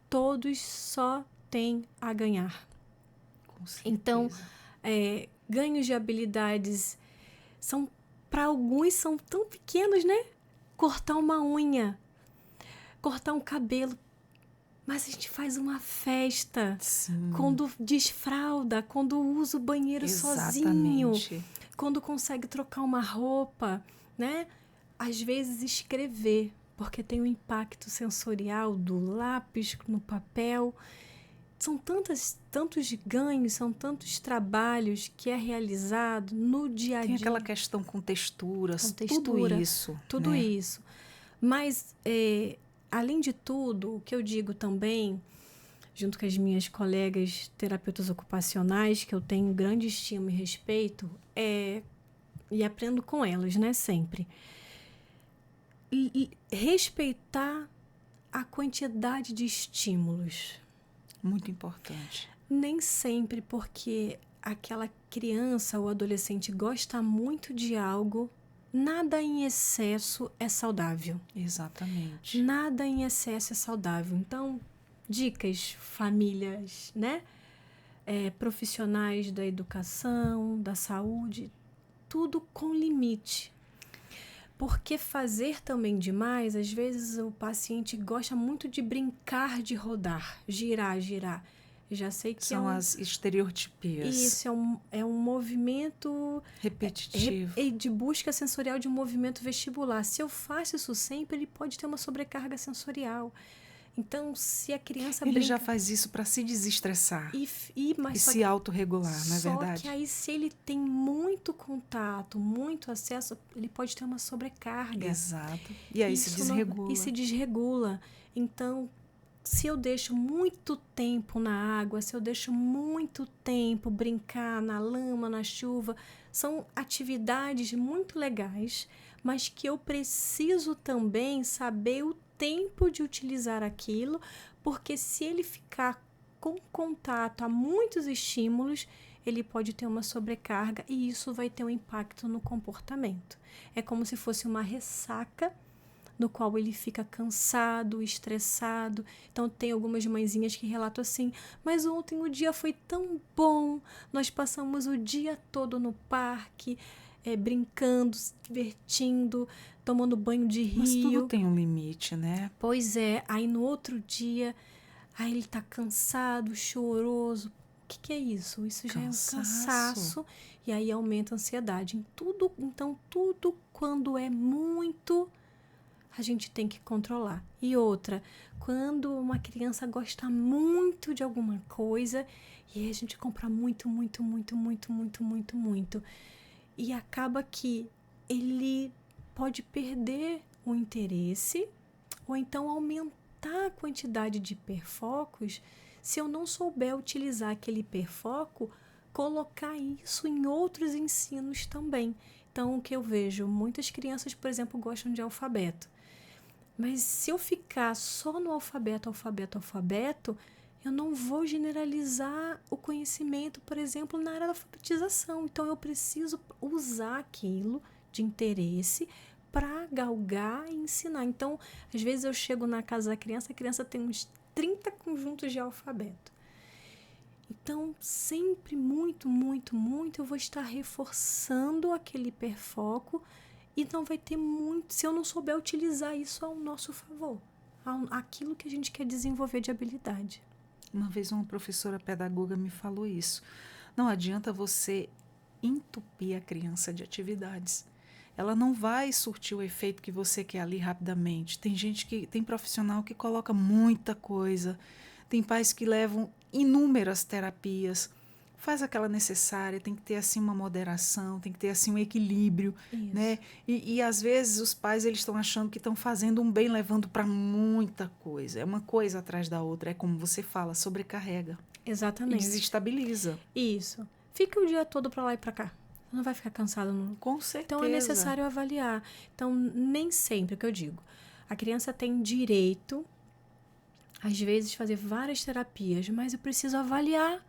todos só têm a ganhar. Com certeza. Então, ganhos de habilidades para alguns são tão pequenos, né? Cortar uma unha, cortar um cabelo, mas a gente faz uma festa. Sim. Quando desfralda, quando usa o banheiro sozinho, quando consegue trocar uma roupa, né? Às vezes escrever, porque tem um impacto sensorial do lápis no papel. São tantos ganhos, são tantos trabalhos que é realizado no dia a dia. Tem aquela questão com texturas, tudo isso. Tudo né? isso. Mas, além de tudo, o que eu digo também, junto com as minhas colegas terapeutas ocupacionais, que eu tenho grande estima e respeito, e aprendo com elas, né, sempre. Respeitar a quantidade de estímulos. Muito importante. Nem sempre, porque aquela criança ou adolescente gosta muito de algo, nada em excesso é saudável. Exatamente. Nada em excesso é saudável. Então, dicas, famílias, né? Profissionais da educação, da saúde, tudo com limite. Porque fazer também demais, às vezes o paciente gosta muito de brincar, de rodar, girar. Já sei que são as estereotipias. Isso, é um movimento repetitivo. De busca sensorial de um movimento vestibular. Se eu faço isso sempre, ele pode ter uma sobrecarga sensorial. Então, se a criança ele já faz isso para se desestressar e se autorregular, não é verdade? Só que aí, se ele tem muito contato, muito acesso, ele pode ter uma sobrecarga. Exato. E aí se desregula. E se desregula. Então, se eu deixo muito tempo na água, se eu deixo muito tempo brincar na lama, na chuva, são atividades muito legais, mas que eu preciso também saber o tempo de utilizar aquilo, porque se ele ficar com contato a muitos estímulos, ele pode ter uma sobrecarga e isso vai ter um impacto no comportamento. É como se fosse uma ressaca no qual ele fica cansado, estressado. Então, tem algumas mãezinhas que relatam assim: mas ontem o dia foi tão bom, nós passamos o dia todo no parque, brincando, se divertindo, tomando banho de Mas tudo rio. tem um limite, né? Pois é, aí no outro dia, aí ele tá cansado, choroso. O que é isso? Isso já é um cansaço e aí aumenta a ansiedade. Então, tudo quando é muito, a gente tem que controlar. E outra, quando uma criança gosta muito de alguma coisa e aí a gente compra muito, muito, muito, muito, muito, muito, muito. E acaba que ele pode perder o interesse ou então aumentar a quantidade de hiperfocos se eu não souber utilizar aquele hiperfoco, colocar isso em outros ensinos também. Então, o que eu vejo, muitas crianças, por exemplo, gostam de alfabeto. Mas se eu ficar só no alfabeto, eu não vou generalizar o conhecimento, por exemplo, na área da alfabetização. Então, eu preciso usar aquilo de interesse para galgar e ensinar. Então, às vezes eu chego na casa da criança, a criança tem uns 30 conjuntos de alfabeto. Então, sempre muito, muito, muito, eu vou estar reforçando aquele hiperfoco e não vai ter muito, se eu não souber utilizar isso ao nosso favor, aquilo que a gente quer desenvolver de habilidade. Uma vez uma professora pedagoga me falou isso. Não adianta você entupir a criança de atividades. Ela não vai surtir o efeito que você quer ali rapidamente. Tem profissional que coloca muita coisa. Tem pais que levam inúmeras terapias. Faz aquela necessária, tem que ter assim uma moderação, tem que ter assim um equilíbrio, Isso. né? E às vezes os pais eles estão achando que estão fazendo um bem, levando para muita coisa. É uma coisa atrás da outra, é como você fala, sobrecarrega. Exatamente. E desestabiliza. Isso. Fica o dia todo para lá e para cá. Não vai ficar cansado. Não. Com certeza. Então é necessário avaliar. Então, nem sempre, que eu digo, a criança tem direito, às vezes, fazer várias terapias, mas eu preciso avaliar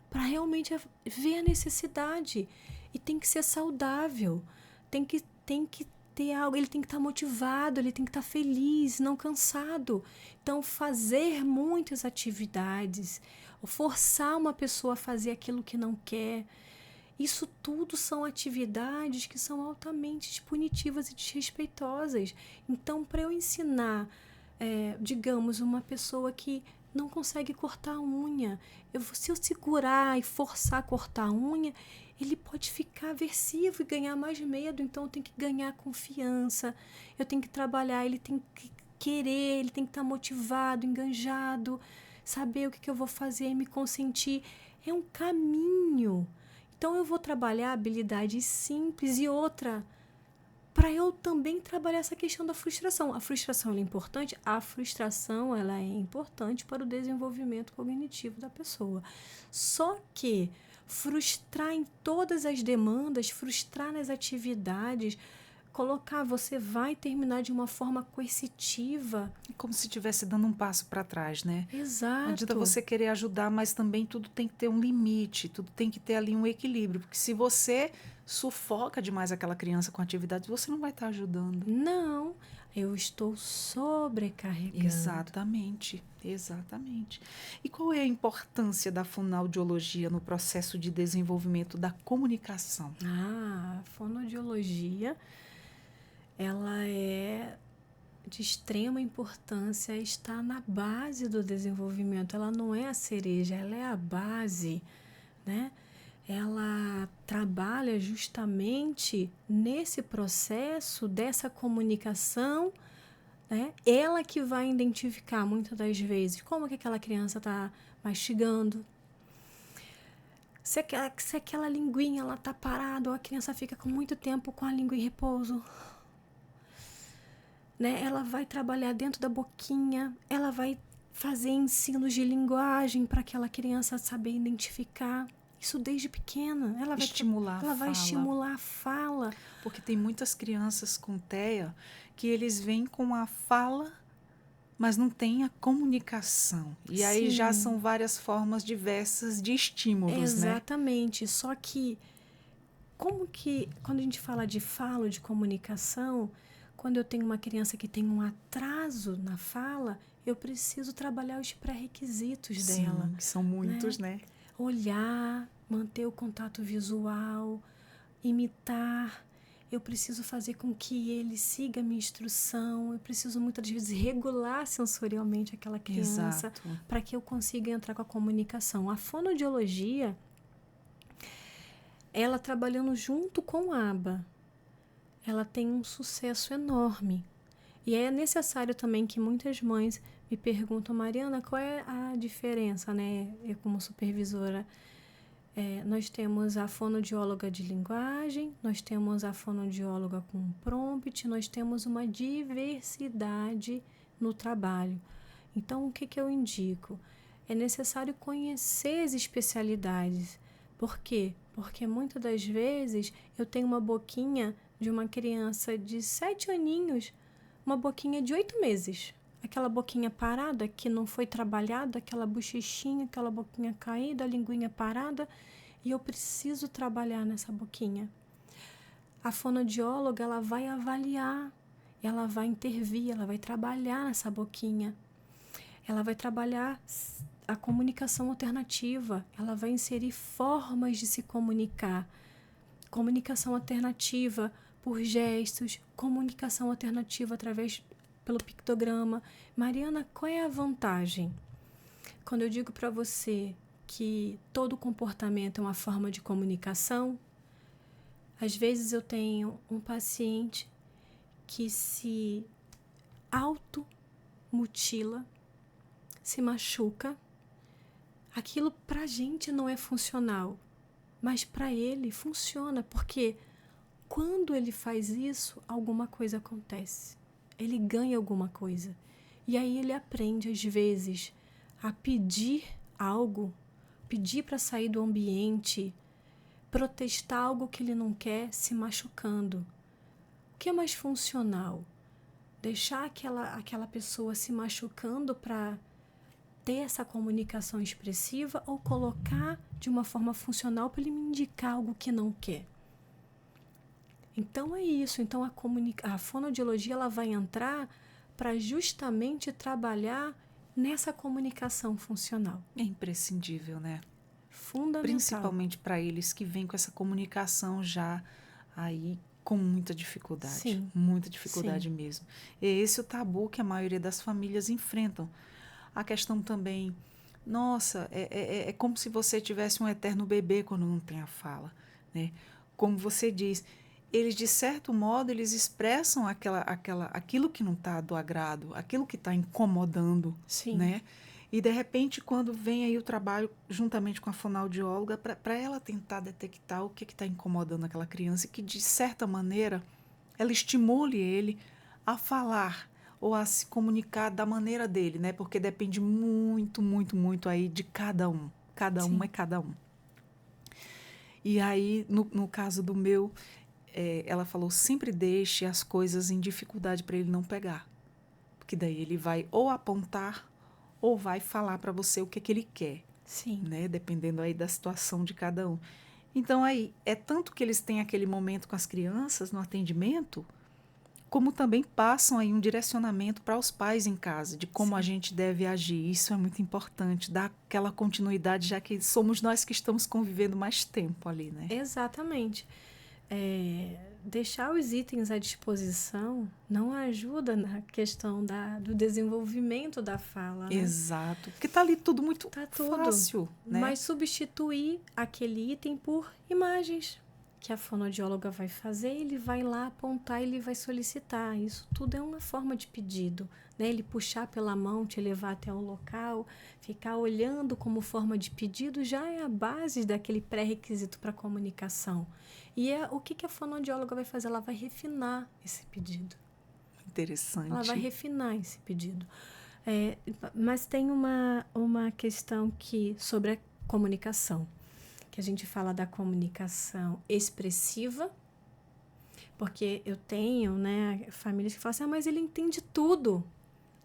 para realmente ver a necessidade. E tem que ser saudável. Tem que ter algo, ele tem que estar motivado, ele tem que estar feliz, não cansado. Então, fazer muitas atividades, forçar uma pessoa a fazer aquilo que não quer, isso tudo são atividades que são altamente punitivas e desrespeitosas. Então, para eu ensinar, digamos, uma pessoa que não consegue cortar a unha, se eu segurar e forçar a cortar a unha, ele pode ficar aversivo e ganhar mais medo. Então, eu tenho que ganhar confiança, eu tenho que trabalhar, ele tem que querer, ele tem que estar motivado, enganjado, saber o que eu vou fazer, me consentir. É um caminho. Então, eu vou trabalhar habilidades simples e outra, para eu também trabalhar essa questão da frustração. A frustração ela é importante? A frustração ela é importante para o desenvolvimento cognitivo da pessoa. Só que frustrar em todas as demandas, frustrar nas atividades, colocar você vai terminar de uma forma coercitiva. Como se estivesse dando um passo para trás, né? Exato. Não adianta você querer ajudar, mas também tudo tem que ter um limite, tudo tem que ter ali um equilíbrio, porque se você sufoca demais aquela criança com atividades, você não vai estar ajudando. Não, eu estou sobrecarregando. Exatamente, exatamente. E qual é a importância da fonoaudiologia no processo de desenvolvimento da comunicação? A fonoaudiologia, ela é de extrema importância, está na base do desenvolvimento. Ela não é a cereja, ela é a base, né? Ela trabalha justamente nesse processo dessa comunicação, né? Ela que vai identificar muitas das vezes como é que aquela criança está mastigando, se aquela linguinha ela está parada ou a criança fica com muito tempo com a língua em repouso. Né? Ela vai trabalhar dentro da boquinha, ela vai fazer ensinos de linguagem para aquela criança saber identificar. Isso desde pequena. Ela vai estimular a fala. Porque tem muitas crianças com TEA que eles vêm com a fala, mas não tem a comunicação. E aí já são várias formas diversas de estímulos, exatamente. Né? Só que, como que, quando a gente fala de fala, de comunicação, Quando eu tenho uma criança que tem um atraso na fala, eu preciso trabalhar os pré-requisitos dela. Que são muitos, né? Olhar, manter o contato visual, imitar. Eu preciso fazer com que ele siga a minha instrução. Eu preciso muitas vezes regular sensorialmente aquela criança para que eu consiga entrar com a comunicação. A fonoaudiologia, ela trabalhando junto com a aba, ela tem um sucesso enorme. E é necessário também que muitas mães me perguntam, Mariana, qual é a diferença, né? Eu como supervisora, nós temos a fonoaudióloga de linguagem, nós temos a fonoaudióloga com prompt, nós temos uma diversidade no trabalho. Então, o que eu indico? É necessário conhecer as especialidades. Por quê? Porque muitas das vezes eu tenho uma boquinha de uma criança de 7 aninhos, uma boquinha de 8 meses. Aquela boquinha parada que não foi trabalhada, aquela bochechinha, aquela boquinha caída, a linguinha parada, e eu preciso trabalhar nessa boquinha. A fonoaudióloga, ela vai avaliar, ela vai intervir, ela vai trabalhar nessa boquinha. Ela vai trabalhar a comunicação alternativa, ela vai inserir formas de se comunicar. Comunicação alternativa por gestos, comunicação alternativa pelo pictograma. Mariana, qual é a vantagem? Quando eu digo para você que todo comportamento é uma forma de comunicação, às vezes eu tenho um paciente que se automutila, se machuca. Aquilo para a gente não é funcional, mas para ele funciona, porque quando ele faz isso, alguma coisa acontece. Ele ganha alguma coisa. E aí ele aprende, às vezes, a pedir algo, pedir para sair do ambiente, protestar algo que ele não quer, se machucando. O que é mais funcional? Deixar aquela pessoa se machucando para ter essa comunicação expressiva ou colocar de uma forma funcional para ele me indicar algo que não quer? Então é isso. Então a fonoaudiologia ela vai entrar para justamente trabalhar nessa comunicação funcional. É imprescindível, né? Fundamental. Principalmente para eles que vêm com essa comunicação já aí com muita dificuldade. Sim. Muita dificuldade mesmo. E esse é o tabu que a maioria das famílias enfrentam. A questão também, nossa, é como se você tivesse um eterno bebê quando não tem a fala, né? Como você diz, eles, de certo modo, eles expressam aquilo que não está do agrado, aquilo que está incomodando, Sim. né? E, de repente, quando vem aí o trabalho juntamente com a fonoaudióloga, para ela tentar detectar o que está incomodando aquela criança e que, de certa maneira, ela estimule ele a falar ou a se comunicar da maneira dele, né? Porque depende muito, muito, muito aí de cada um. Cada um é cada um. E aí, no caso do meu, ela falou, sempre deixe as coisas em dificuldade para ele não pegar. Porque daí ele vai ou apontar ou vai falar para você o que ele quer. Sim. Né? Dependendo aí da situação de cada um. Então, aí, é tanto que eles têm aquele momento com as crianças no atendimento, como também passam aí um direcionamento para os pais em casa, de como a gente deve agir. Isso é muito importante, dar aquela continuidade, já que somos nós que estamos convivendo mais tempo ali, né? Exatamente. Deixar os itens à disposição não ajuda na questão do desenvolvimento da fala. Né? Exato. Porque está ali tudo muito fácil. Né? Mas substituir aquele item por imagens que a fonoaudióloga vai fazer, ele vai lá apontar, ele vai solicitar. Isso tudo é uma forma de pedido. Né? Ele puxar pela mão, te levar até o local, ficar olhando como forma de pedido já é a base daquele pré-requisito para comunicação. E o que a fonoaudióloga vai fazer? Ela vai refinar esse pedido. Interessante. Ela vai refinar esse pedido. Mas tem uma questão sobre a comunicação, que a gente fala da comunicação expressiva, porque eu tenho, né, famílias que falam assim, mas ele entende tudo.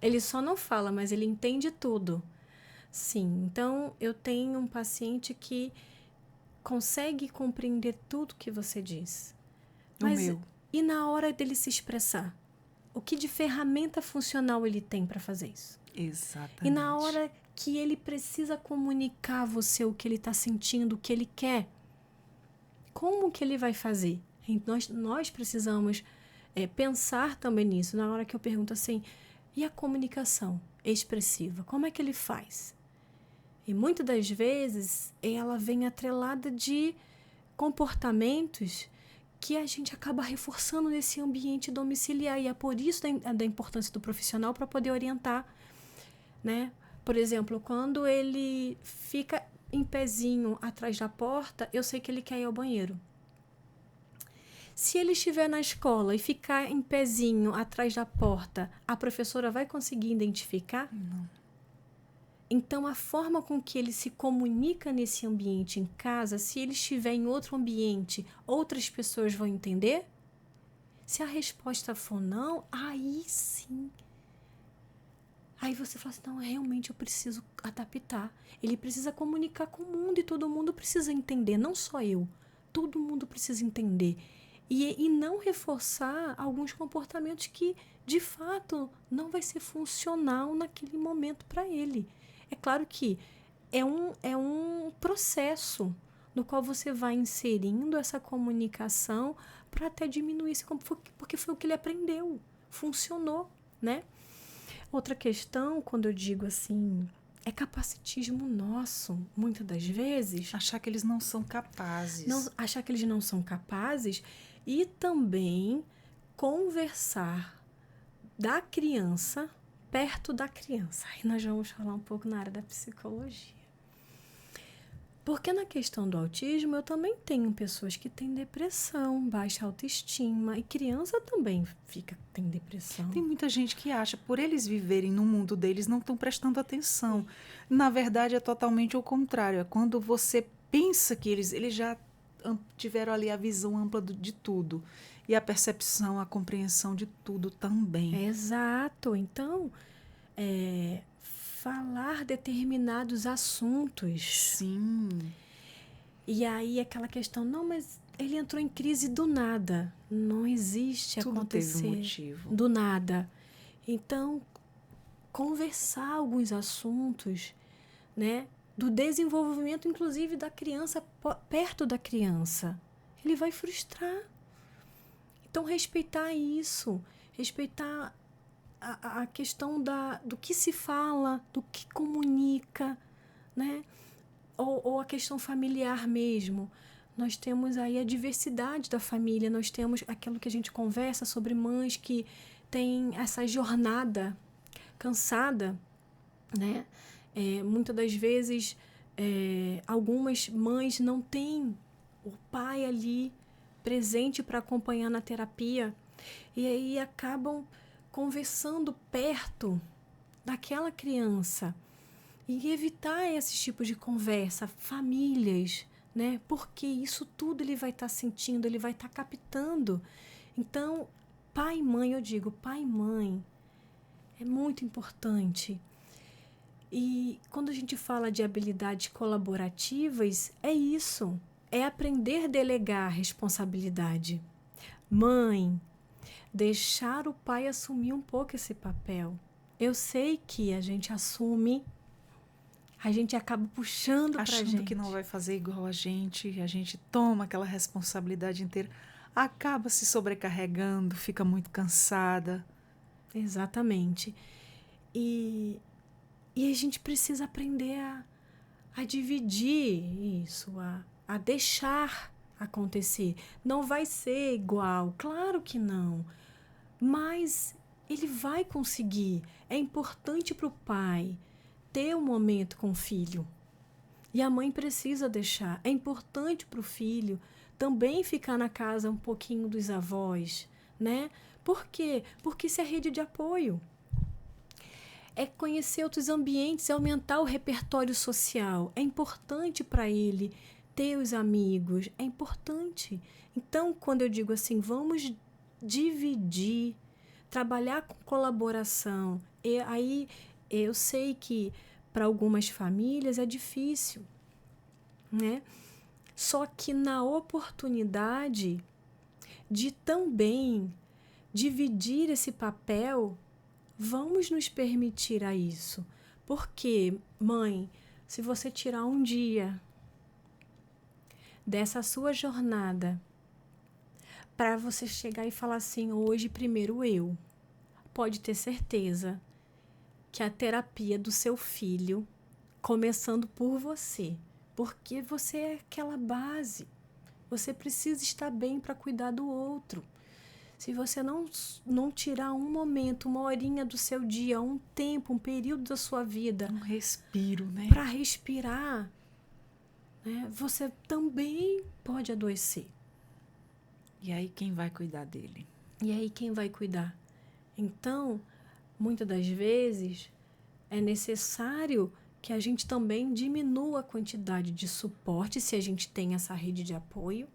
Ele só não fala, mas ele entende tudo. Sim, então eu tenho um paciente que consegue compreender tudo que você diz. Mas, e na hora dele se expressar? O que de ferramenta funcional ele tem para fazer isso? Exatamente. E na hora que ele precisa comunicar a você o que ele está sentindo, o que ele quer, como que ele vai fazer? Nós precisamos pensar também nisso. Na hora que eu pergunto assim, e a comunicação expressiva? Como é que ele faz? E muitas das vezes ela vem atrelada de comportamentos que a gente acaba reforçando nesse ambiente domiciliar. E é por isso da importância do profissional para poder orientar, né? Por exemplo, quando ele fica em pezinho atrás da porta, eu sei que ele quer ir ao banheiro. Se ele estiver na escola e ficar em pezinho atrás da porta, a professora vai conseguir identificar? Não. Então, a forma com que ele se comunica nesse ambiente em casa, se ele estiver em outro ambiente, outras pessoas vão entender? Se a resposta for não, aí sim. Aí você fala assim, não, realmente eu preciso adaptar. Ele precisa comunicar com o mundo e todo mundo precisa entender, não só eu. Todo mundo precisa entender. E não reforçar alguns comportamentos que, de fato, não vai ser funcional naquele momento para ele. É claro que é um processo no qual você vai inserindo essa comunicação para até diminuir esse porque foi o que ele aprendeu. Funcionou, né? Outra questão, quando eu digo assim, é capacitismo nosso, muitas das vezes. Achar que eles não são capazes. Achar que eles não são capazes e também conversar da criança perto da criança. Aí nós vamos falar um pouco na área da psicologia. Porque na questão do autismo, eu também tenho pessoas que têm depressão, baixa autoestima, e criança também tem depressão. Tem muita gente que acha, por eles viverem no mundo deles, não estão prestando atenção. Na verdade, é totalmente o contrário. É quando você pensa que eles já tiveram ali a visão ampla de tudo. E a percepção, a compreensão de tudo também. Exato. Então, falar determinados assuntos. Sim. E aí aquela questão, não, mas ele entrou em crise do nada. Não existe Tudo acontecer teve um motivo. do nada. Então, conversar alguns assuntos, né, do desenvolvimento, inclusive, da criança, perto da criança. Ele vai frustrar. Então, respeitar isso, respeitar a questão do que se fala, do que comunica, né? Ou a questão familiar mesmo. Nós temos aí a diversidade da família, nós temos aquilo que a gente conversa sobre mães que têm essa jornada cansada, né? Muitas das vezes, algumas mães não têm o pai ali presente para acompanhar na terapia e aí acabam conversando perto daquela criança e evitar esses tipos de conversa, famílias, né? Porque isso tudo ele vai estar sentindo, ele vai estar captando. Então, pai e mãe, eu digo, pai e mãe é muito importante. E quando a gente fala de habilidades colaborativas, é isso, é aprender a delegar a responsabilidade. Mãe, deixar o pai assumir um pouco esse papel. Eu sei que a gente assume, a gente acaba puxando pra gente. Achando que não vai fazer igual a gente toma aquela responsabilidade inteira, acaba se sobrecarregando, fica muito cansada. Exatamente. E a gente precisa aprender a dividir isso, a deixar acontecer. Não vai ser igual, claro que não. Mas ele vai conseguir. É importante para o pai ter um momento com o filho. E a mãe precisa deixar. É importante para o filho também ficar na casa um pouquinho dos avós, né? Por quê? Porque isso é rede de apoio. É conhecer outros ambientes, é aumentar o repertório social. É importante para ele ter os amigos, é importante. Então, quando eu digo assim, vamos dividir, trabalhar com colaboração, e aí eu sei que para algumas famílias é difícil, né? Só que na oportunidade de também dividir esse papel, vamos nos permitir a isso. Porque, mãe, se você tirar um dia dessa sua jornada para você chegar e falar assim, hoje primeiro eu, pode ter certeza que a terapia do seu filho, começando por você, porque você é aquela base, você precisa estar bem para cuidar do outro. Se você não tirar um momento, uma horinha do seu dia, um tempo, um período da sua vida, um respiro, né? Para respirar, né, você também pode adoecer. E aí quem vai cuidar dele? E aí quem vai cuidar? Então, muitas das vezes, é necessário que a gente também diminua a quantidade de suporte, se a gente tem essa rede de apoio.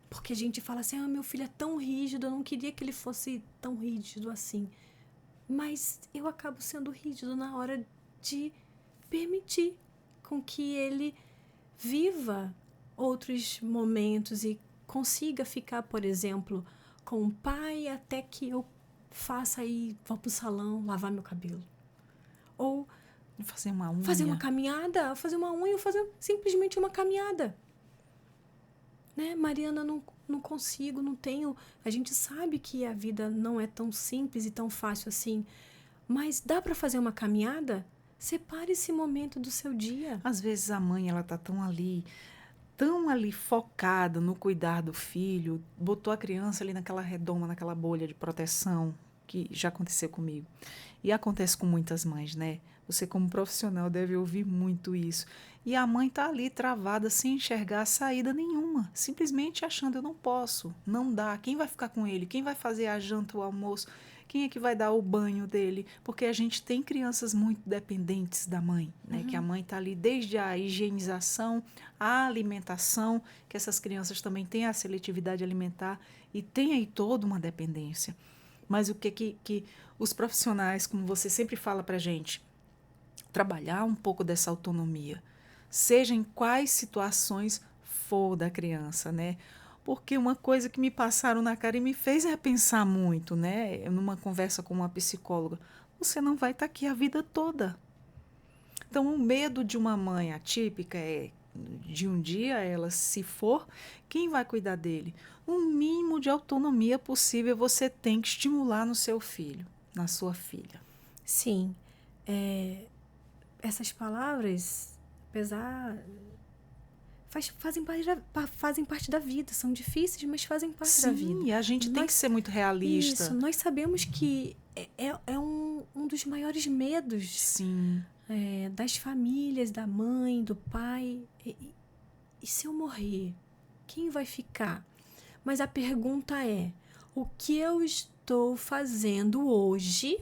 Porque a gente fala assim, meu filho é tão rígido, eu não queria que ele fosse tão rígido assim. Mas eu acabo sendo rígido na hora de permitir com que ele viva outros momentos e consiga ficar, por exemplo, com o pai até que eu faça e vá pro salão lavar meu cabelo. Ou fazer uma unha. Fazer uma caminhada, fazer uma unha, ou fazer simplesmente uma caminhada. Né? Mariana, não consigo, não tenho. A gente sabe que a vida não é tão simples e tão fácil assim. Mas dá para fazer uma caminhada? Separe esse momento do seu dia. Às vezes a mãe, ela tá tão ali focada no cuidar do filho, botou a criança ali naquela redoma, naquela bolha de proteção, que já aconteceu comigo. E acontece com muitas mães, né? Você, como profissional, deve ouvir muito isso. E a mãe tá ali travada, sem enxergar saída nenhuma, simplesmente achando, eu não posso, não dá. Quem vai ficar com ele? Quem vai fazer a janta, o almoço? Quem é que vai dar o banho dele? Porque a gente tem crianças muito dependentes da mãe, né? Que a mãe tá ali desde a higienização, a alimentação, que essas crianças também têm a seletividade alimentar e tem aí toda uma dependência. Mas o que os profissionais, como você sempre fala pra gente, trabalhar um pouco dessa autonomia, seja em quais situações for da criança, né? Porque uma coisa que me passaram na cara e me fez repensar muito, né? Numa conversa com uma psicóloga, você não vai estar aqui a vida toda. Então, o medo de uma mãe atípica é, de um dia ela se for, quem vai cuidar dele? Um mínimo de autonomia possível você tem que estimular no seu filho, na sua filha. Sim. Essas palavras, apesar... fazem parte da vida. São difíceis, mas fazem parte da vida. Sim, e a gente tem que ser muito realista. Isso, nós sabemos que é um dos maiores medos. Sim. Das famílias, da mãe, do pai. E se eu morrer? Quem vai ficar? Mas a pergunta é, o que eu estou fazendo hoje?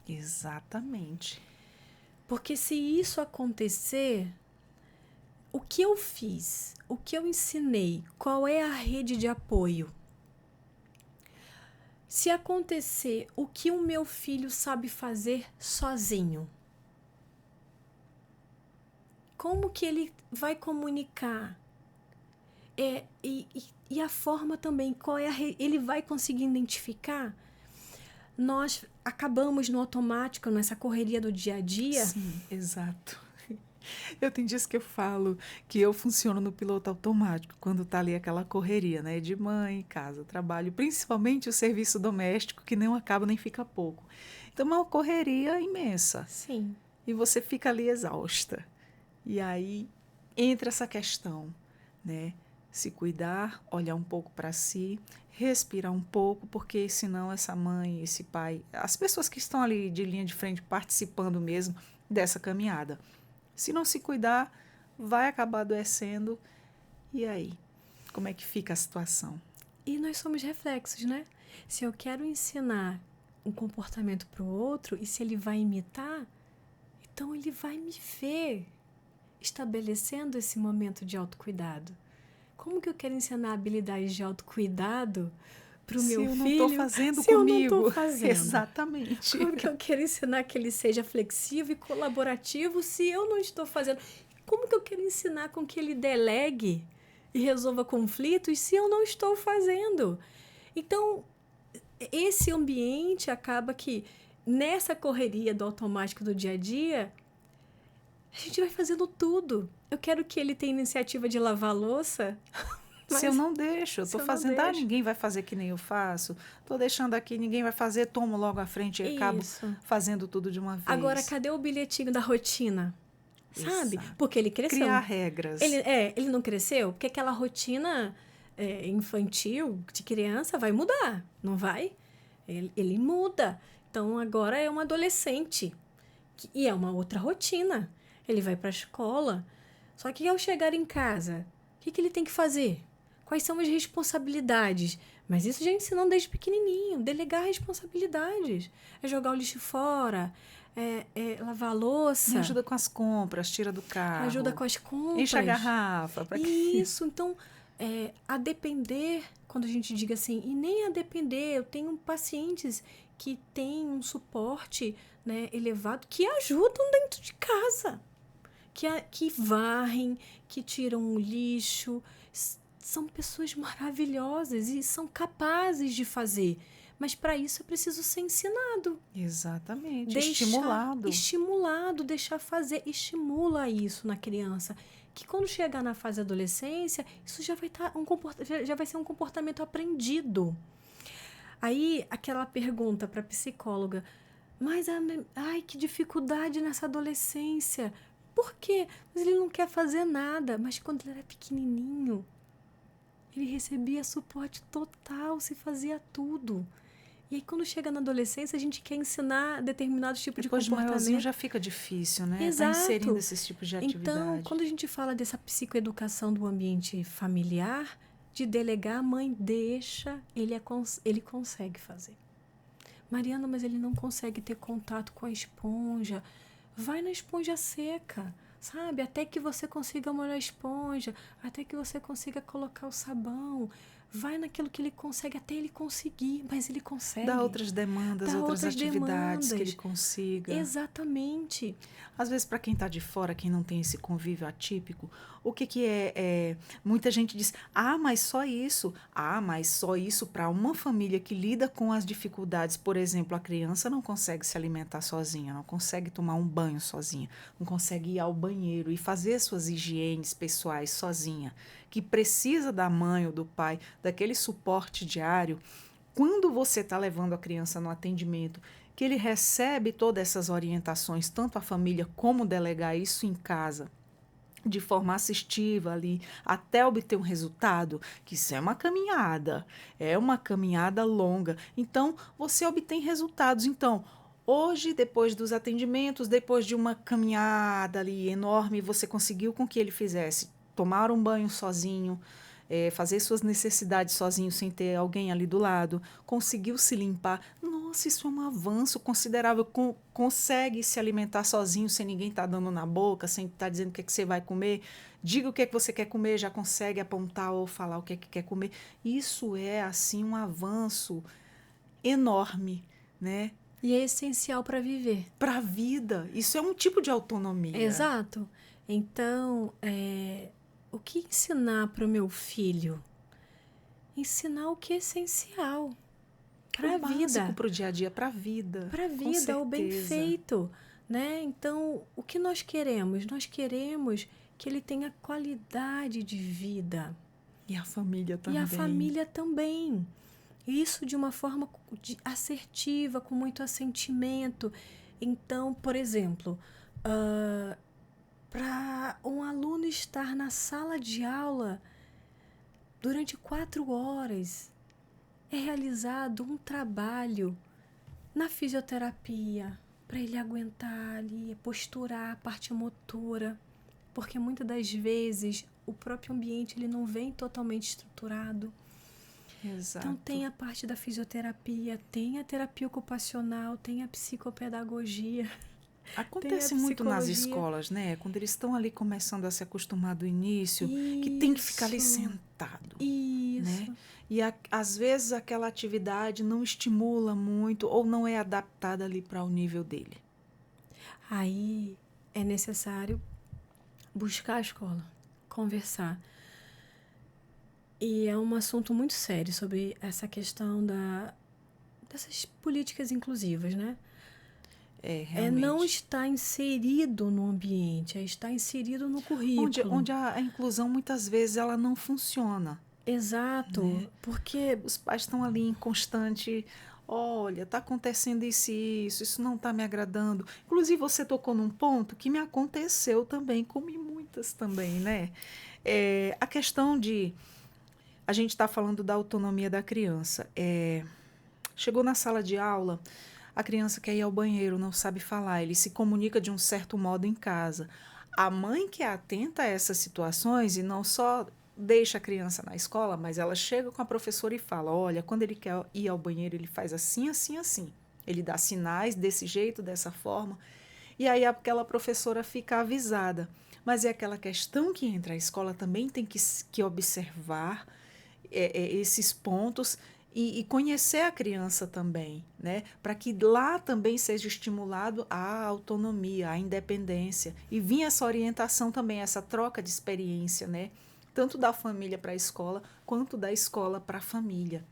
Exatamente. Porque se isso acontecer, o que eu fiz? O que eu ensinei? Qual é a rede de apoio? Se acontecer, o que o meu filho sabe fazer sozinho? Como que ele vai comunicar? E a forma também, ele vai conseguir identificar? Nós acabamos no automático, nessa correria do dia a dia. Sim, exato. Eu tenho dias que eu falo que eu funciono no piloto automático, quando tá ali aquela correria, né? De mãe, casa, trabalho, principalmente o serviço doméstico, que não acaba nem fica pouco. Então, é uma correria imensa. Sim. E você fica ali exausta. E aí entra essa questão, né? Se cuidar, olhar um pouco para si, respirar um pouco, porque senão essa mãe, esse pai, as pessoas que estão ali de linha de frente participando mesmo dessa caminhada, se não se cuidar, vai acabar adoecendo. E aí? Como é que fica a situação? E nós somos reflexos, né? Se eu quero ensinar um comportamento para o outro e se ele vai imitar, então ele vai me ver estabelecendo esse momento de autocuidado. Como que eu quero ensinar habilidades de autocuidado para o meu filho? Se eu não estou fazendo comigo? Eu não estou fazendo. Exatamente. Como que eu quero ensinar que ele seja flexível e colaborativo se eu não estou fazendo? Como que eu quero ensinar com que ele delegue e resolva conflitos se eu não estou fazendo? Então, esse ambiente acaba que, nessa correria do automático do dia a dia, a gente vai fazendo tudo. Eu quero que ele tenha iniciativa de lavar a louça, Se eu mas não deixo, eu se tô eu não fazendo, deixo. ninguém vai fazer que nem eu faço. Tô deixando aqui, ninguém vai fazer, tomo logo à frente e acabo Isso. fazendo tudo de uma Agora, vez. cadê o bilhetinho da rotina? Sabe? Exato. Porque ele Criar cresceu. regras. Ele não cresceu? Porque aquela rotina infantil de criança vai mudar, não vai? Ele muda. Então, agora é um adolescente. E é uma outra rotina. Ele vai para a escola. Só que ao chegar em casa, o que ele tem que fazer? Quais são as responsabilidades? Mas isso já ensinam desde pequenininho. Delegar responsabilidades. É jogar o lixo fora, lavar a Me louça, ajuda com as compras, tira do ajuda carro, com as enche a compras. garrafa. Para quê? Isso, então, a depender, quando a gente diga assim, e nem a depender, eu tenho pacientes que têm um suporte, né, elevado, que ajudam dentro de casa, que varrem, que tiram o lixo. São pessoas maravilhosas e são capazes de fazer. Mas para isso é preciso ser ensinado. Exatamente. Deixar Estimulado. estimulado, deixar fazer, estimula isso na criança. Que quando chegar na fase da adolescência, isso já vai já vai ser um comportamento aprendido. Aí, aquela pergunta para a psicóloga, mas ai, que dificuldade nessa adolescência. Por quê? Mas ele não quer fazer nada. Mas quando ele era pequenininho, ele recebia suporte total, se fazia tudo. E aí, quando chega na adolescência, a gente quer ensinar determinados tipos de Depois de maiorzinho comportamento. já fica difícil, né? Tá inserindo Exato. esses tipos de Então, atividade. quando a gente fala dessa psicoeducação do ambiente familiar, de delegar, a mãe deixa, ele consegue fazer. Mariana, mas ele não consegue ter contato com a esponja. Vai na esponja seca, sabe? Até que você consiga molhar a esponja, até que você consiga colocar o sabão. Vai naquilo que ele consegue até ele conseguir, mas ele consegue. Dá outras demandas, Dá outras atividades que ele demandas. consiga. Exatamente. Às vezes, para quem está de fora, quem não tem esse convívio atípico, o que é? Muita gente diz, mas só isso. Mas só isso para uma família que lida com as dificuldades. Por exemplo, a criança não consegue se alimentar sozinha, não consegue tomar um banho sozinha, não consegue ir ao banheiro e fazer suas higienes pessoais sozinha, que precisa da mãe ou do pai, daquele suporte diário. Quando você está levando a criança no atendimento, que ele recebe todas essas orientações, tanto a família como delegar isso em casa, de forma assistiva ali, até obter um resultado, que isso é uma caminhada longa. Então, você obtém resultados. Então, hoje, depois dos atendimentos, depois de uma caminhada ali enorme, você conseguiu com que ele fizesse tomar um banho sozinho, fazer suas necessidades sozinho, sem ter alguém ali do lado, conseguiu se limpar. Nossa, isso é um avanço considerável. Consegue se alimentar sozinho, sem ninguém estar dando na boca, sem estar dizendo o que, é que você vai comer. Diga o que é que você quer comer, já consegue apontar ou falar o que é que quer comer. Isso é, assim, um avanço enorme, né? E é essencial para viver. Para a vida. Isso é um tipo de autonomia. Exato. Então, o que ensinar para o meu filho? Ensinar o que é essencial para a vida. Para o dia a dia, para a vida. Para a vida, o bem feito. Né? Então, o que nós queremos? Nós queremos que ele tenha qualidade de vida. E a família também. E a família também. Isso de uma forma assertiva, com muito assentimento. Então, por exemplo, para um aluno estar na sala de aula durante 4 horas, é realizado um trabalho na fisioterapia, para ele aguentar ali, posturar a parte motora, porque muitas das vezes o próprio ambiente ele não vem totalmente estruturado. Exato. Então tem a parte da fisioterapia, tem a terapia ocupacional, tem a psicopedagogia. Acontece muito nas escolas, né? Quando eles estão ali começando a se acostumar do início, que tem que ficar ali sentado. Isso. Né? E às vezes aquela atividade não estimula muito ou não é adaptada ali para o nível dele. Aí é necessário buscar a escola, conversar. E é um assunto muito sério sobre essa questão dessas políticas inclusivas, né? É não Realmente. estar inserido no ambiente, é estar inserido no currículo. Onde a inclusão, muitas vezes, ela não funciona, né? Exato, porque Os pais estão ali em constante, olha, está acontecendo isso e isso não está me agradando. Inclusive, você tocou num ponto que me aconteceu também, comi muitas também, né? A questão de, a gente está falando da autonomia da criança. Chegou na sala de aula, a criança quer ir ao banheiro, não sabe falar, ele se comunica de um certo modo em casa. A mãe que é atenta a essas situações e não só deixa a criança na escola, mas ela chega com a professora e fala: olha, quando ele quer ir ao banheiro, ele faz assim, assim, assim. Ele dá sinais desse jeito, dessa forma. E aí aquela professora fica avisada. Mas é aquela questão que entra, a escola também tem que observar esses pontos e conhecer a criança também, né? Para que lá também seja estimulado a autonomia, a independência e vir essa orientação também, essa troca de experiência, né? Tanto da família para a escola, quanto da escola para a família.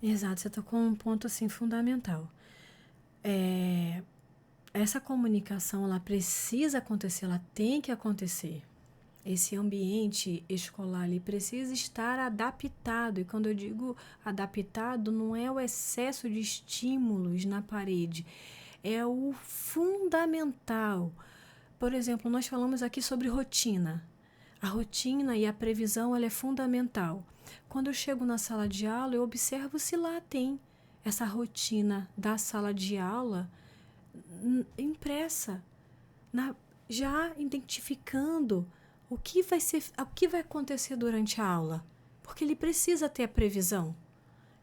exato, você tocou um ponto assim fundamental. É, essa comunicação ela precisa acontecer, ela tem que acontecer. Esse ambiente escolar ele precisa estar adaptado. E quando eu digo adaptado, não é o excesso de estímulos na parede, é o fundamental. Por exemplo, nós falamos aqui sobre rotina. A rotina e a previsão ela é fundamental. Quando eu chego na sala de aula, eu observo se lá tem essa rotina da sala de aula impressa, já identificando o que vai acontecer durante a aula, porque ele precisa ter a previsão,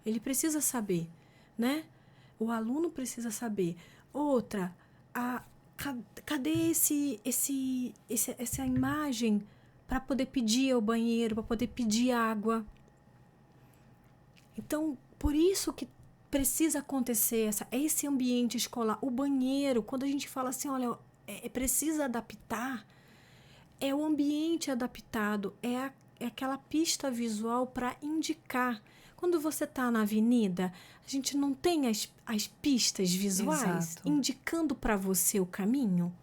ele precisa saber, né? O aluno precisa saber. Outra, a, cadê essa imagem para poder pedir ao banheiro, para poder pedir água? Então, por isso que precisa acontecer esse ambiente escolar. O banheiro, quando a gente fala assim, olha, precisa adaptar, é o ambiente adaptado, é aquela pista visual para indicar. Quando você está na avenida, a gente não tem as pistas visuais Exato. indicando para você o caminho?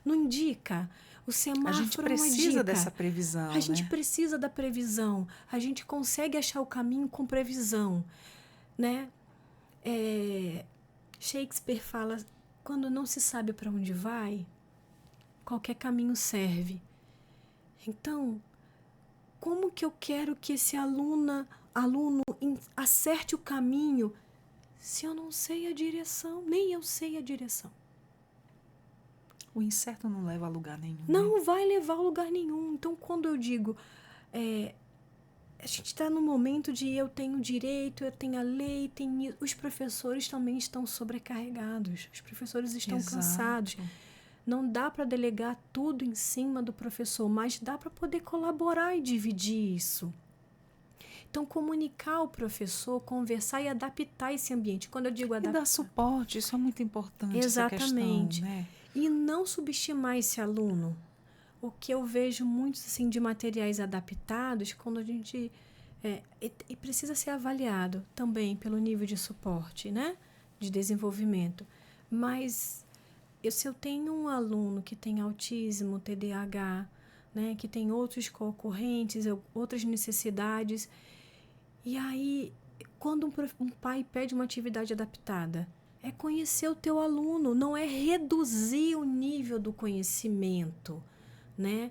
Não indica? O A gente semáforo não precisa indica. dessa A previsão, gente né? precisa da previsão. A gente consegue achar o caminho com previsão, né? Shakespeare fala, quando não se sabe para onde vai, qualquer caminho serve. Então, como que eu quero que esse aluno acerte o caminho se eu não sei a direção, nem eu sei a direção? O incerto não leva a lugar nenhum, né? Não vai levar a lugar nenhum. Então, quando eu digo, a gente está no momento de eu tenho direito, eu tenho a lei, os professores também estão sobrecarregados, os professores estão Exato. cansados. Não dá para delegar tudo em cima do professor, mas dá para poder colaborar e dividir isso. Então, comunicar ao professor, conversar e adaptar esse ambiente. Quando eu digo E adaptar... dar suporte, isso é muito importante, Exatamente. essa questão, né? E não subestimar esse aluno. O que eu vejo muito assim, de materiais adaptados, quando a gente... e precisa ser avaliado também pelo nível de suporte, né? De desenvolvimento. Mas se eu tenho um aluno que tem autismo, TDAH, né? Que tem outros concorrentes, outras necessidades... E aí, quando um pai pede uma atividade adaptada, é conhecer o teu aluno, não é reduzir o nível do conhecimento, né?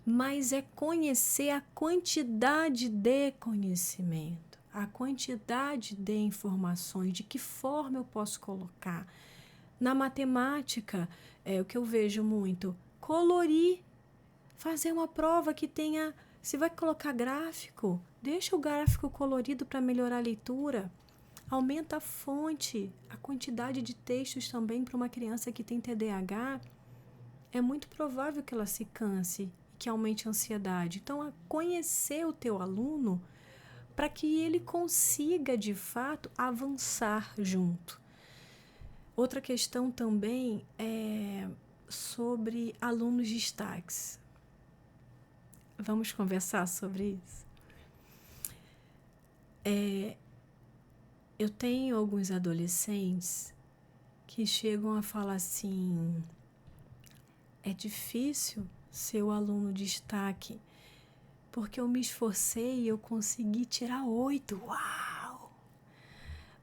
Mas é conhecer a quantidade de conhecimento, a quantidade de informações, de que forma eu posso colocar. Na matemática, é o que eu vejo muito, colorir, fazer uma prova que tenha... Se vai colocar gráfico, deixa o gráfico colorido para melhorar a leitura. Aumenta a fonte, a quantidade de textos também para uma criança que tem TDAH. É muito provável que ela se canse e que aumente a ansiedade. Então, é conhecer o teu aluno para que ele consiga, de fato, avançar junto. Outra questão também é sobre alunos destaques. Vamos conversar sobre isso. Eu tenho alguns adolescentes que chegam a falar assim: é difícil ser o aluno de destaque, porque eu me esforcei e eu consegui tirar 8. Uau!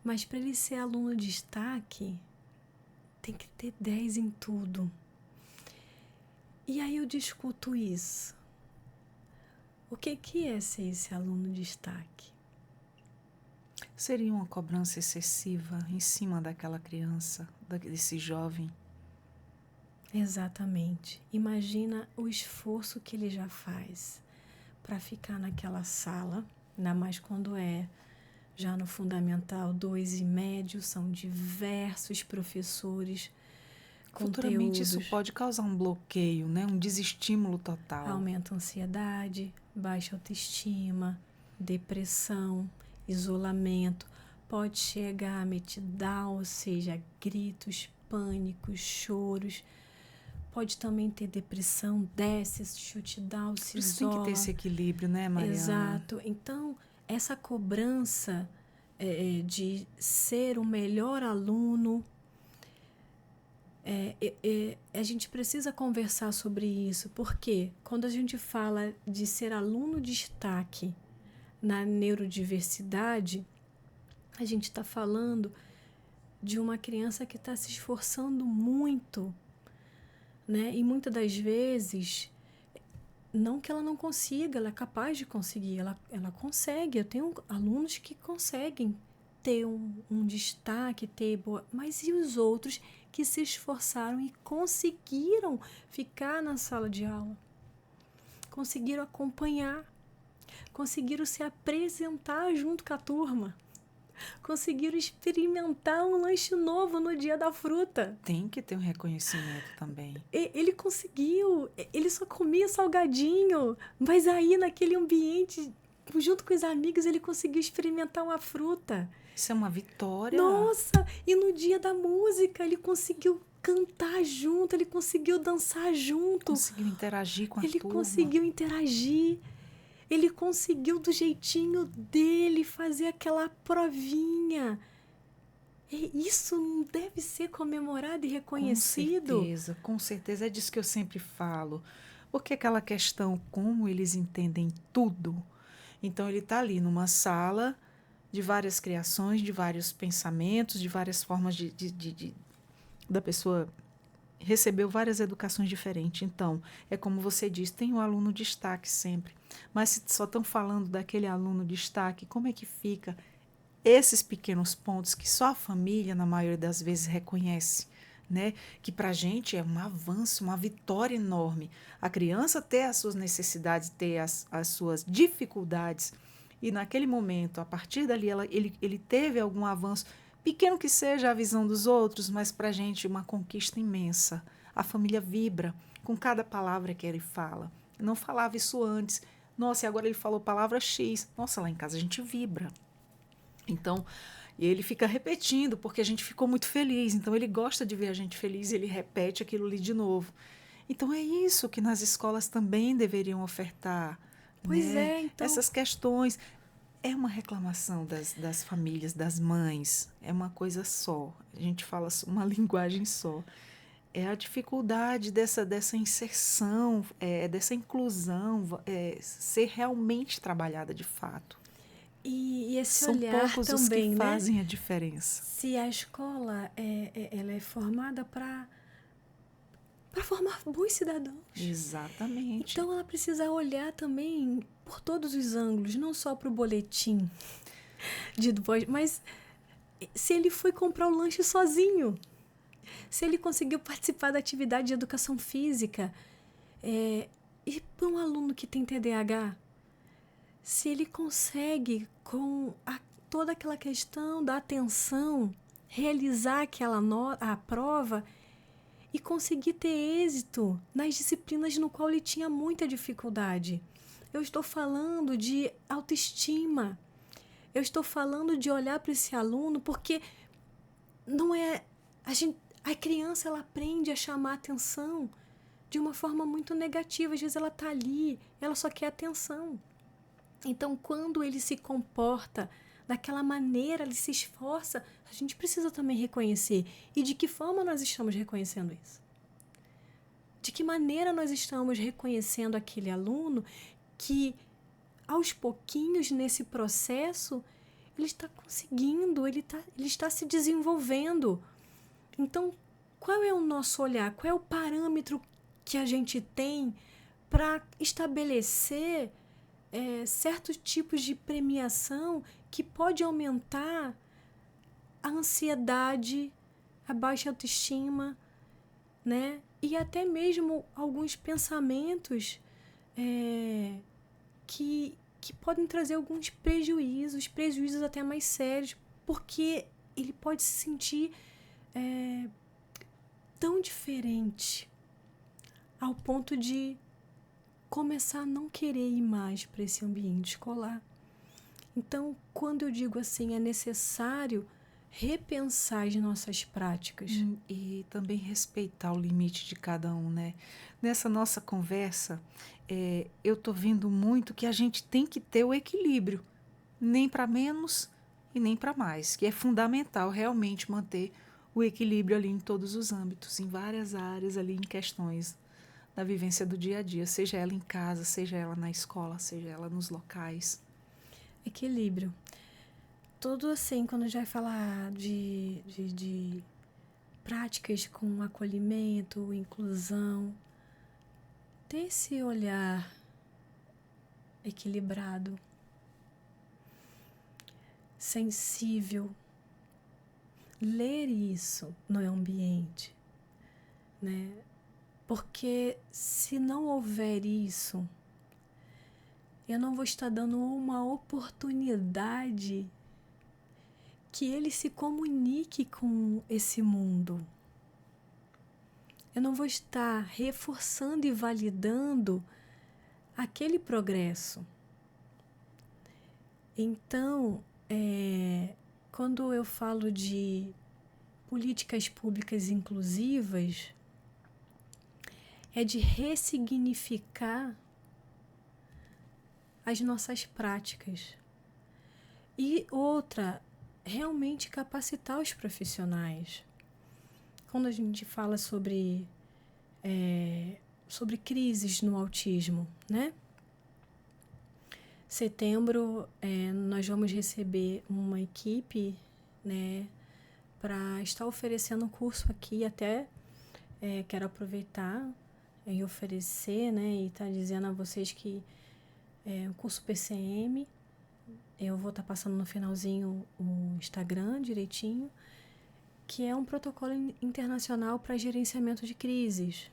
Mas para ele ser aluno de destaque, tem que ter 10 em tudo. E aí eu discuto isso. O que é ser esse aluno de destaque? Seria uma cobrança excessiva em cima daquela criança, desse jovem. Exatamente. Imagina o esforço que ele já faz para ficar naquela sala, ainda mais quando é já no Fundamental 2 e médio, são diversos professores, Futuramente conteúdos. isso pode causar um bloqueio, né? Um desestímulo total. Aumenta a ansiedade, baixa autoestima, depressão, isolamento. Pode chegar a metidal, ou seja, gritos, pânicos, choros. Pode também ter depressão, desce, shutdown, se Por isso isola. tem que ter esse equilíbrio, né, Mariana? Exato. Então, essa cobrança de ser o melhor aluno, a gente precisa conversar sobre isso, porque quando a gente fala de ser aluno de destaque na neurodiversidade, a gente está falando de uma criança que está se esforçando muito, né? E muitas das vezes, não que ela não consiga, ela é capaz de conseguir, ela consegue. Eu tenho alunos que conseguem ter um destaque, ter boa, mas e os outros que se esforçaram e conseguiram ficar na sala de aula? Conseguiram acompanhar, conseguiram se apresentar junto com a turma, conseguiram experimentar um lanche novo no dia da fruta. Tem que ter um reconhecimento também. Ele conseguiu, ele só comia salgadinho, mas aí naquele ambiente, junto com os amigos, ele conseguiu experimentar uma fruta. Isso é uma vitória. Nossa, e no dia da música ele conseguiu cantar junto, ele conseguiu dançar junto. Conseguiu interagir com a Ele turma. conseguiu interagir. Ele conseguiu do jeitinho dele fazer aquela provinha. E isso não deve ser comemorado e reconhecido? Com certeza. É disso que eu sempre falo. Porque aquela questão, como eles entendem tudo. Então, ele está ali numa sala de várias criações, de vários pensamentos, de várias formas da pessoa recebeu várias educações diferentes. Então, é como você diz, tem um aluno destaque sempre. Mas se só estão falando daquele aluno destaque, como é que fica esses pequenos pontos que só a família, na maioria das vezes, reconhece? Né? Que para a gente é um avanço, uma vitória enorme. A criança ter as suas necessidades, ter as suas dificuldades, e naquele momento, a partir dali, ele teve algum avanço, pequeno que seja a visão dos outros, mas para a gente uma conquista imensa. A família vibra com cada palavra que ele fala. Eu não falava isso antes. Nossa, e agora ele falou palavra X. Nossa, lá em casa a gente vibra. Então, e ele fica repetindo, porque a gente ficou muito feliz. Então, ele gosta de ver a gente feliz e ele repete aquilo ali de novo. Então, é isso que nas escolas também deveriam ofertar. Pois né? então... Essas questões. É uma reclamação das famílias, das mães. É uma coisa só. A gente fala uma linguagem só. É a dificuldade dessa inserção, dessa inclusão, ser realmente trabalhada de fato. E esse São olhar poucos também, os que né? fazem a diferença. Se a escola ela é formada para formar bons cidadãos. Exatamente. Então ela precisa olhar também por todos os ângulos, não só para o boletim de voz, mas se ele foi comprar o lanche sozinho, se ele conseguiu participar da atividade de educação física, e para um aluno que tem TDAH, se ele consegue, com toda aquela questão da atenção, realizar a prova e conseguir ter êxito nas disciplinas no qual ele tinha muita dificuldade. Eu estou falando de autoestima. Eu estou falando de olhar para esse aluno, porque não é... A criança, ela aprende a chamar atenção de uma forma muito negativa. Às vezes ela está ali, ela só quer atenção. Então, quando ele se comporta daquela maneira, ele se esforça. A gente precisa também reconhecer. E de que forma nós estamos reconhecendo isso? De que maneira nós estamos reconhecendo aquele aluno que, aos pouquinhos, nesse processo, ele está conseguindo, ele está se desenvolvendo. Então, qual é o nosso olhar? Qual é o parâmetro que a gente tem para estabelecer certos tipos de premiação que pode aumentar a ansiedade, a baixa autoestima, né? E até mesmo alguns pensamentos que podem trazer alguns prejuízos até mais sérios, porque ele pode se sentir tão diferente ao ponto de começar a não querer ir mais para esse ambiente escolar. Então, quando eu digo assim, é necessário repensar as nossas práticas. E também respeitar o limite de cada um, né? Nessa nossa conversa, eu tô vendo muito que a gente tem que ter o equilíbrio, nem para menos e nem para mais, que é fundamental realmente manter o equilíbrio ali em todos os âmbitos, em várias áreas ali, em questões da vivência do dia a dia, seja ela em casa, seja ela na escola, seja ela nos locais. Equilíbrio. Tudo assim, quando a gente vai falar de práticas com acolhimento, inclusão, ter esse olhar equilibrado, sensível, ler isso no ambiente, né? Porque se não houver isso, eu não vou estar dando uma oportunidade que ele se comunique com esse mundo. Eu não vou estar reforçando e validando aquele progresso. Então, quando eu falo de políticas públicas inclusivas, é de ressignificar as nossas práticas. E outra, realmente capacitar os profissionais. Quando a gente fala sobre crises no autismo, né? Setembro, nós vamos receber uma equipe, né, para estar oferecendo um curso aqui. Até quero aproveitar e oferecer, né, e estar dizendo a vocês que o curso PCM, eu vou estar passando no finalzinho o Instagram direitinho, que é um protocolo internacional para gerenciamento de crises.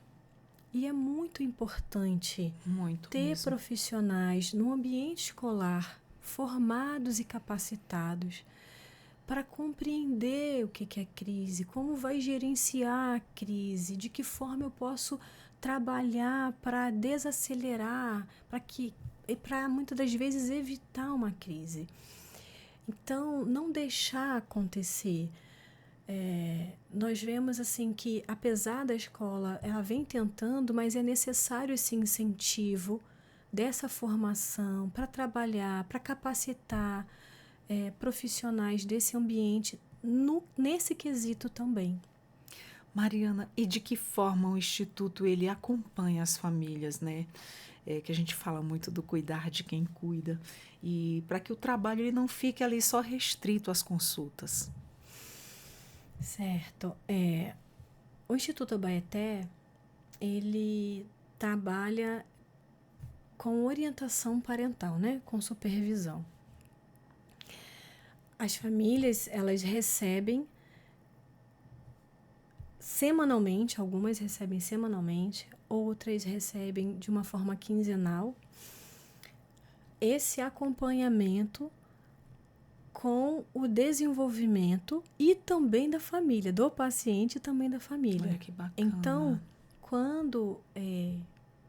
E é muito importante ter mesmo. Profissionais no ambiente escolar formados e capacitados para compreender o que é crise, como vai gerenciar a crise, de que forma eu posso trabalhar para desacelerar, para muitas das vezes evitar uma crise. Então, não deixar acontecer. Nós vemos assim que, apesar da escola, ela vem tentando, mas é necessário esse incentivo dessa formação para trabalhar, para capacitar profissionais desse ambiente nesse quesito também. Mariana, e de que forma o Instituto ele acompanha as famílias, né? Que a gente fala muito do cuidar de quem cuida, e para que o trabalho ele não fique ali só restrito às consultas. Certo. O Instituto Abaeté, ele trabalha com orientação parental, né? Com supervisão. As famílias, elas recebem semanalmente, algumas recebem semanalmente, outras recebem de uma forma quinzenal, esse acompanhamento com o desenvolvimento e também da família, do paciente e também da família. Olha que bacana. Então, quando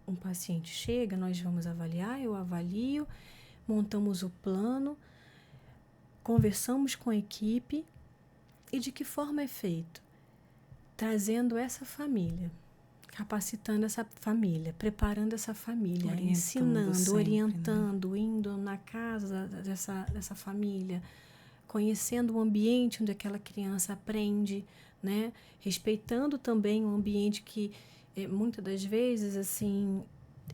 um paciente chega, nós vamos avaliar, eu avalio, montamos o plano, conversamos com a equipe. E de que forma é feito? Trazendo essa família, capacitando essa família, preparando essa família, ensinando, sempre, orientando, né? Indo na casa dessa família, conhecendo o ambiente onde aquela criança aprende, né? Respeitando também o ambiente que, muitas das vezes, assim,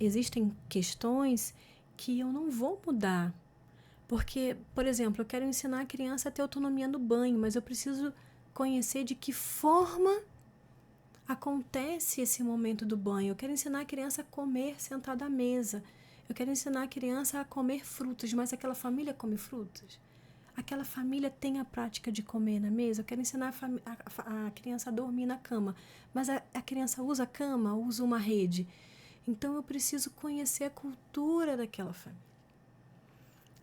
existem questões que eu não vou mudar. Porque, por exemplo, eu quero ensinar a criança a ter autonomia no banho, mas eu preciso conhecer de que forma acontece esse momento do banho. Eu quero ensinar a criança a comer sentada à mesa. Eu quero ensinar a criança a comer frutas, mas aquela família come frutas? Aquela família tem a prática de comer na mesa? Eu quero ensinar a criança a dormir na cama, mas a criança usa a cama, usa uma rede. Então, eu preciso conhecer a cultura daquela família.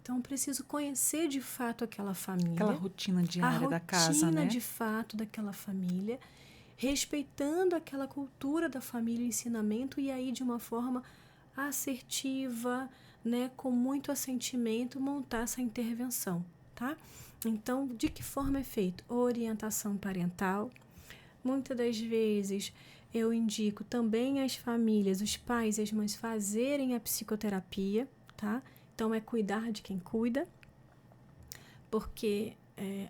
Então, eu preciso conhecer de fato aquela família. Aquela rotina diária da casa, né? A rotina de fato daquela família, respeitando aquela cultura da família, o ensinamento, e aí de uma forma assertiva, né, com muito assentimento, montar essa intervenção, tá? Então, de que forma é feito? Orientação parental. Muitas das vezes eu indico também as famílias, os pais e as mães fazerem a psicoterapia, tá? Então, é cuidar de quem cuida, porque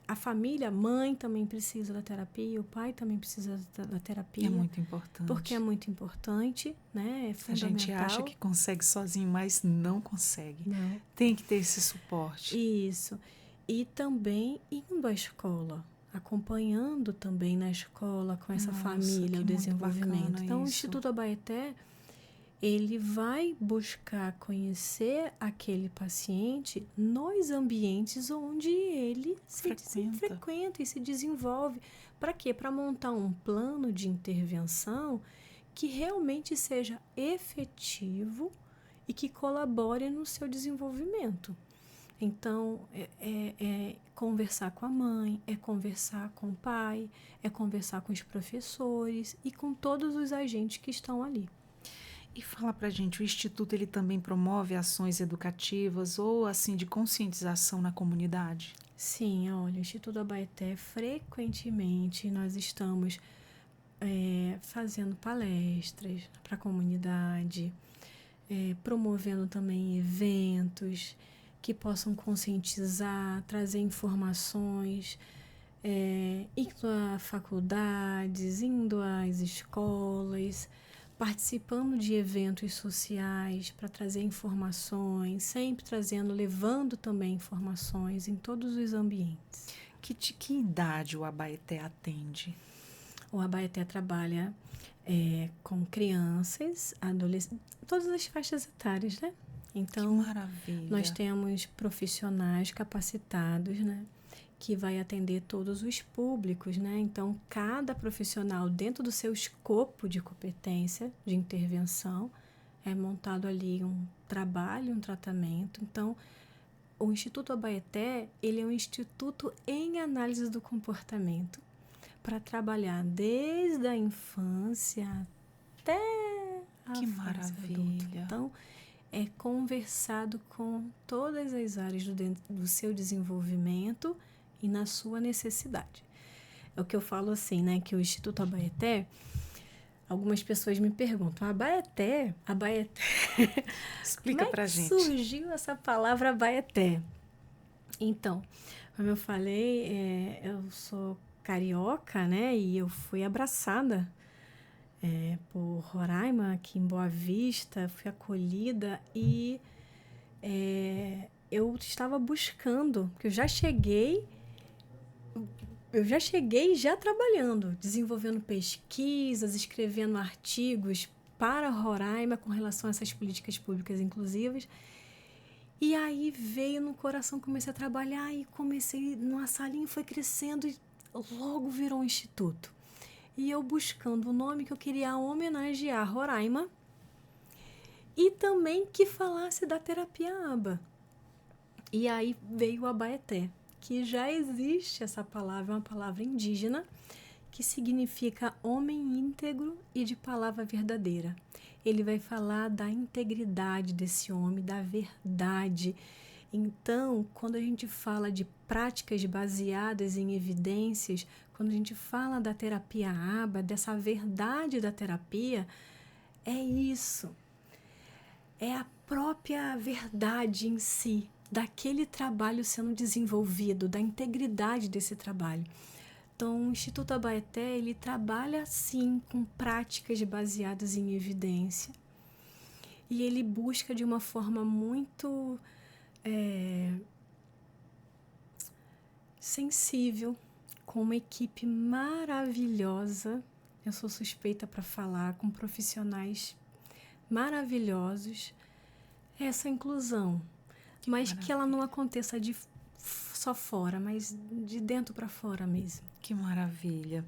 a família, a mãe também precisa da terapia, o pai também precisa da terapia. É muito importante. Porque é muito importante, né? É fundamental. A gente acha que consegue sozinho, mas não consegue. Não. Tem que ter esse suporte. Isso. E também indo à escola, acompanhando também na escola com essa família o desenvolvimento. Então, o Instituto Abaeté, ele vai buscar conhecer aquele paciente nos ambientes onde ele se frequenta e se desenvolve. Para quê? Para montar um plano de intervenção que realmente seja efetivo e que colabore no seu desenvolvimento. Então, é conversar com a mãe, é conversar com o pai, é conversar com os professores e com todos os agentes que estão ali. E fala pra gente, o Instituto ele também promove ações educativas ou assim de conscientização na comunidade? Sim, olha, o Instituto Abaeté, frequentemente nós estamos fazendo palestras para a comunidade, promovendo também eventos que possam conscientizar, trazer informações, indo a faculdades, indo às escolas, participando de eventos sociais para trazer informações, sempre trazendo, levando também informações em todos os ambientes. Que idade o Abaeté atende? O Abaeté trabalha com crianças, adolescentes, todas as faixas etárias, né? Então, que maravilha. Nós temos profissionais capacitados, né? Que vai atender todos os públicos, né? Então, cada profissional, dentro do seu escopo de competência, de intervenção, é montado ali um trabalho, um tratamento. Então, o Instituto Abaeté, ele é um instituto em análise do comportamento para trabalhar desde a infância até a fase adulta. Então, é conversado com todas as áreas do seu desenvolvimento e na sua necessidade. É o que eu falo assim, né? Que o Instituto Abaeté, algumas pessoas me perguntam, Abaeté? Explica pra gente. Como surgiu essa palavra Abaeté? Então, como eu falei, eu sou carioca, né? E eu fui abraçada por Roraima, aqui em Boa Vista, fui acolhida e eu estava buscando, porque eu já cheguei já trabalhando, desenvolvendo pesquisas, escrevendo artigos para Roraima com relação a essas políticas públicas inclusivas. E aí veio no coração, comecei a trabalhar e comecei numa salinha, foi crescendo e logo virou um instituto. E eu buscando o nome que eu queria homenagear Roraima e também que falasse da terapia ABA. E aí veio o Abaeté, que já existe essa palavra, uma palavra indígena, que significa homem íntegro e de palavra verdadeira. Ele vai falar da integridade desse homem, da verdade. Então, quando a gente fala de práticas baseadas em evidências, quando a gente fala da terapia ABA, dessa verdade da terapia, é isso. É a própria verdade em si. daquele trabalho sendo desenvolvido, da integridade desse trabalho. Então, o Instituto Abaeté, ele trabalha, sim, com práticas baseadas em evidência, e ele busca de uma forma muito sensível, com uma equipe maravilhosa, eu sou suspeita para falar, com profissionais maravilhosos, essa inclusão. Mas que ela não aconteça só fora, mas de dentro para fora mesmo. Que maravilha.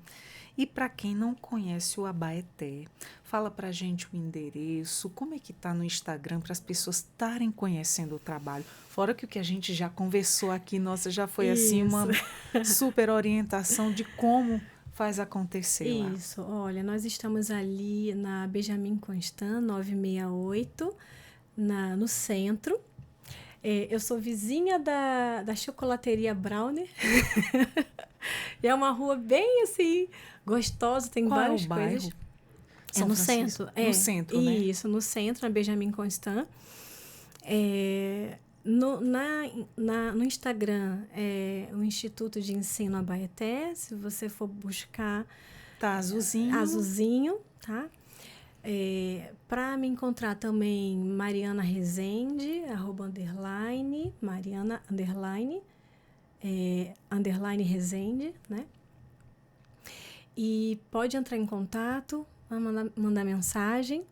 E para quem não conhece o Abaeté, fala para a gente o endereço, como é que está no Instagram para as pessoas estarem conhecendo o trabalho. Fora que o que a gente já conversou aqui, nossa, já foi assim uma super orientação de como faz acontecer lá. Isso, olha, nós estamos ali na Benjamin Constant, 968, no centro. Eu sou vizinha da chocolateria Brownie. E é uma rua bem assim, gostosa, tem Qual várias é o bairro? coisas. São no Francisco? centro. No centro, né? Isso, no centro, na Benjamin Constant. No Instagram é o Instituto de Ensino Abaeté. Se você for buscar... Tá azulzinho. Azulzinho, tá? Para me encontrar também, Mariana Rezende, @_, Mariana _ Rezende, né? E pode entrar em contato, mandar mensagem,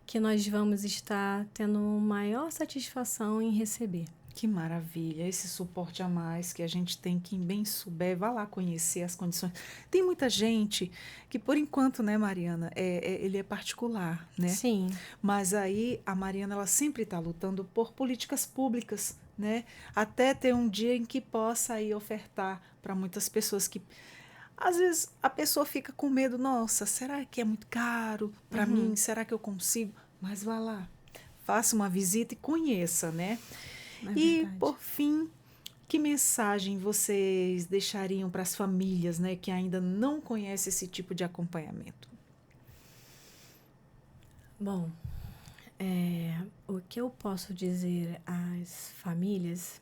que nós vamos estar tendo maior satisfação em receber. Que maravilha, esse suporte a mais que a gente tem, quem bem souber, vá lá conhecer as condições. Tem muita gente que, por enquanto, né, Mariana, ele é particular, né? Sim. Mas aí a Mariana, ela sempre está lutando por políticas públicas, né? Até ter um dia em que possa aí ofertar para muitas pessoas que... Às vezes a pessoa fica com medo, nossa, será que é muito caro para mim? Será que eu consigo? Mas vá lá, faça uma visita e conheça, né? E, por fim, que mensagem vocês deixariam para as famílias, né, que ainda não conhecem esse tipo de acompanhamento? Bom, o que eu posso dizer às famílias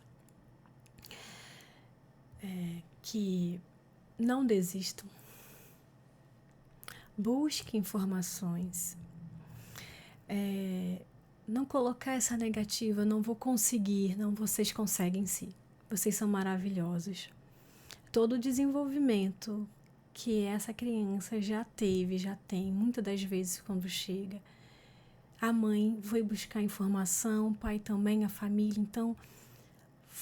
é que não desistam, busquem informações, não colocar essa negativa, não vou conseguir, não, vocês conseguem sim, vocês são maravilhosos. Todo o desenvolvimento que essa criança já tem, muitas das vezes quando chega, a mãe foi buscar informação, o pai também, a família, então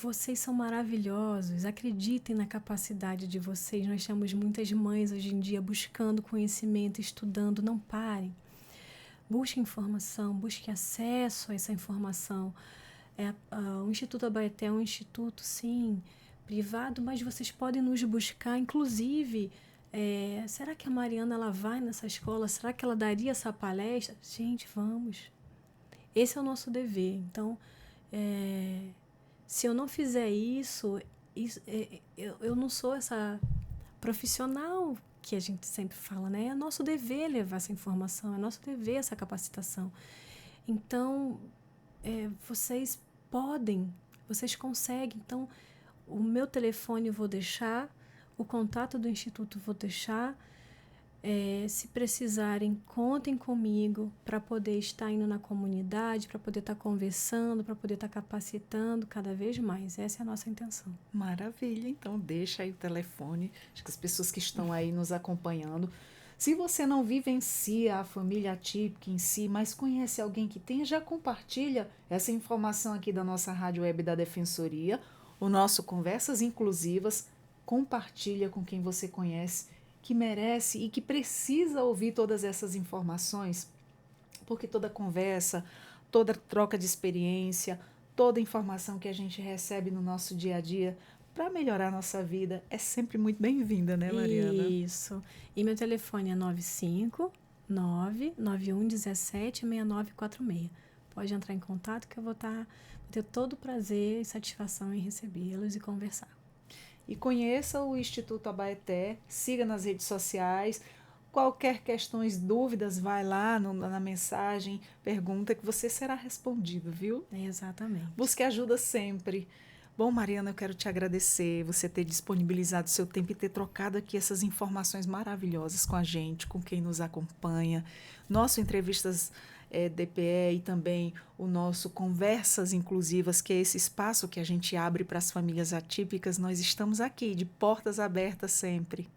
vocês são maravilhosos, acreditem na capacidade de vocês. Nós temos muitas mães hoje em dia buscando conhecimento, estudando, não parem. Busque informação, busque acesso a essa informação. O Instituto Abaeté é um instituto, sim, privado, mas vocês podem nos buscar, inclusive, será que a Mariana ela vai nessa escola? Será que ela daria essa palestra? Gente, vamos. Esse é o nosso dever. Então, se eu não fizer isso eu não sou essa profissional que a gente sempre fala, né? É nosso dever levar essa informação, é nosso dever essa capacitação. Então, vocês podem, vocês conseguem. Então, o meu telefone eu vou deixar, o contato do Instituto eu vou deixar. Se precisarem, contem comigo para poder estar indo na comunidade, para poder estar conversando, para poder estar capacitando cada vez mais. Essa é a nossa intenção. Maravilha, então deixa aí o telefone. Acho que as pessoas que estão aí nos acompanhando, se você não vivencia a família atípica em si, mas conhece alguém que tem, já compartilha essa informação aqui da nossa Rádio Web da Defensoria, o nosso Conversas Inclusivas, compartilha com quem você conhece, que merece e que precisa ouvir todas essas informações, porque toda conversa, toda troca de experiência, toda informação que a gente recebe no nosso dia a dia para melhorar a nossa vida é sempre muito bem-vinda, né, Mariana? Isso. E meu telefone é 959-9117-6946. Pode entrar em contato que eu vou ter todo o prazer e satisfação em recebê-los e conversar. E conheça o Instituto Abaeté, siga nas redes sociais, Qualquer questões, dúvidas, vai lá na mensagem, pergunta que você será respondido, viu? Exatamente. Busque ajuda sempre. Bom, Mariana, eu quero te agradecer você ter disponibilizado seu tempo e ter trocado aqui essas informações maravilhosas com a gente, com quem nos acompanha. Nosso Entrevistas DPE e também o nosso Conversas Inclusivas, que é esse espaço que a gente abre para as famílias atípicas. Nós estamos aqui, de portas abertas sempre.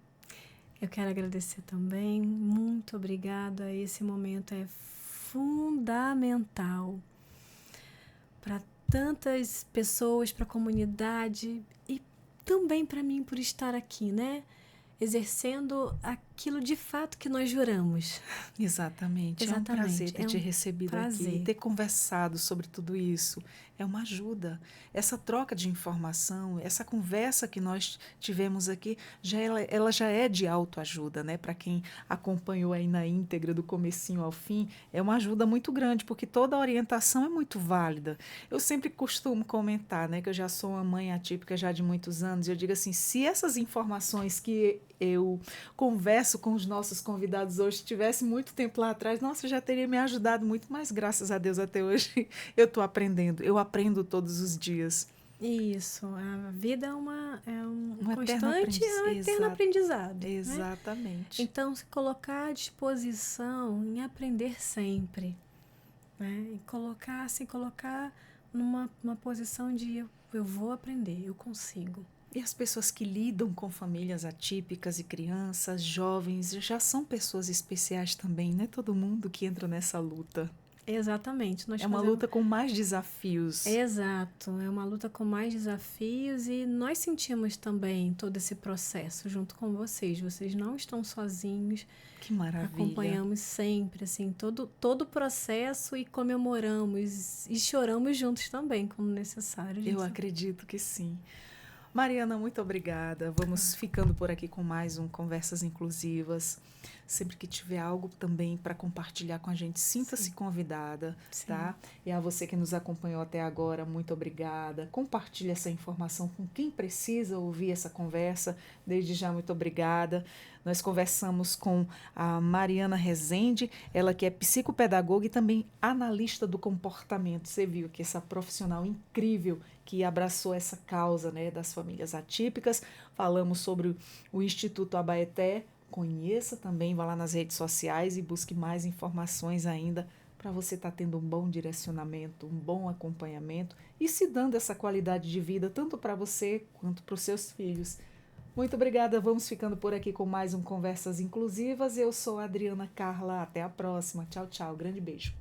Eu quero agradecer também. Muito obrigada. Esse momento é fundamental para tantas pessoas, para a comunidade e também para mim por estar aqui, né? Exercendo aquilo de fato que nós juramos. Exatamente. É um prazer ter te recebido aqui, ter conversado sobre tudo isso. É uma ajuda. Essa troca de informação, essa conversa que nós tivemos aqui, ela já é de autoajuda, né? Para quem acompanhou aí na íntegra, do comecinho ao fim, é uma ajuda muito grande, porque toda a orientação é muito válida. Eu sempre costumo comentar, né, que eu já sou uma mãe atípica já de muitos anos, e eu digo assim, se essas informações que eu converso com os nossos convidados hoje, se tivesse muito tempo lá atrás, nossa, já teria me ajudado muito, mas graças a Deus até hoje eu estou aprendendo, eu aprendo todos os dias. Isso, a vida é um constante, é um eterno aprendizado. Exatamente. Né? Então, se colocar à disposição em aprender sempre, né? E se colocar numa posição de eu vou aprender, eu consigo. E as pessoas que lidam com famílias atípicas e crianças, jovens, já são pessoas especiais também, não é todo mundo que entra nessa luta. Exatamente. É uma luta com mais desafios. Exato, é uma luta com mais desafios e nós sentimos também todo esse processo junto com vocês. Vocês não estão sozinhos. Que maravilha. Acompanhamos sempre, assim, todo o processo e comemoramos e choramos juntos também, quando necessário. Eu acredito que sim. Mariana, muito obrigada. Vamos ficando por aqui com mais um Conversas Inclusivas. Sempre que tiver algo também para compartilhar com a gente, sinta-se convidada, tá? E a você que nos acompanhou até agora, muito obrigada. Compartilhe essa informação com quem precisa ouvir essa conversa. Desde já, muito obrigada. Nós conversamos com a Mariana Rezende, ela que é psicopedagoga e também analista do comportamento. Você viu que essa profissional incrível que abraçou essa causa, né, das famílias atípicas. Falamos sobre o Instituto Abaeté. Conheça também, vá lá nas redes sociais e busque mais informações ainda para você estar tendo um bom direcionamento, um bom acompanhamento e se dando essa qualidade de vida tanto para você quanto para os seus filhos. Muito obrigada, vamos ficando por aqui com mais um Conversas Inclusivas. Eu sou a Adriana Carla, até a próxima. Tchau, tchau, grande beijo.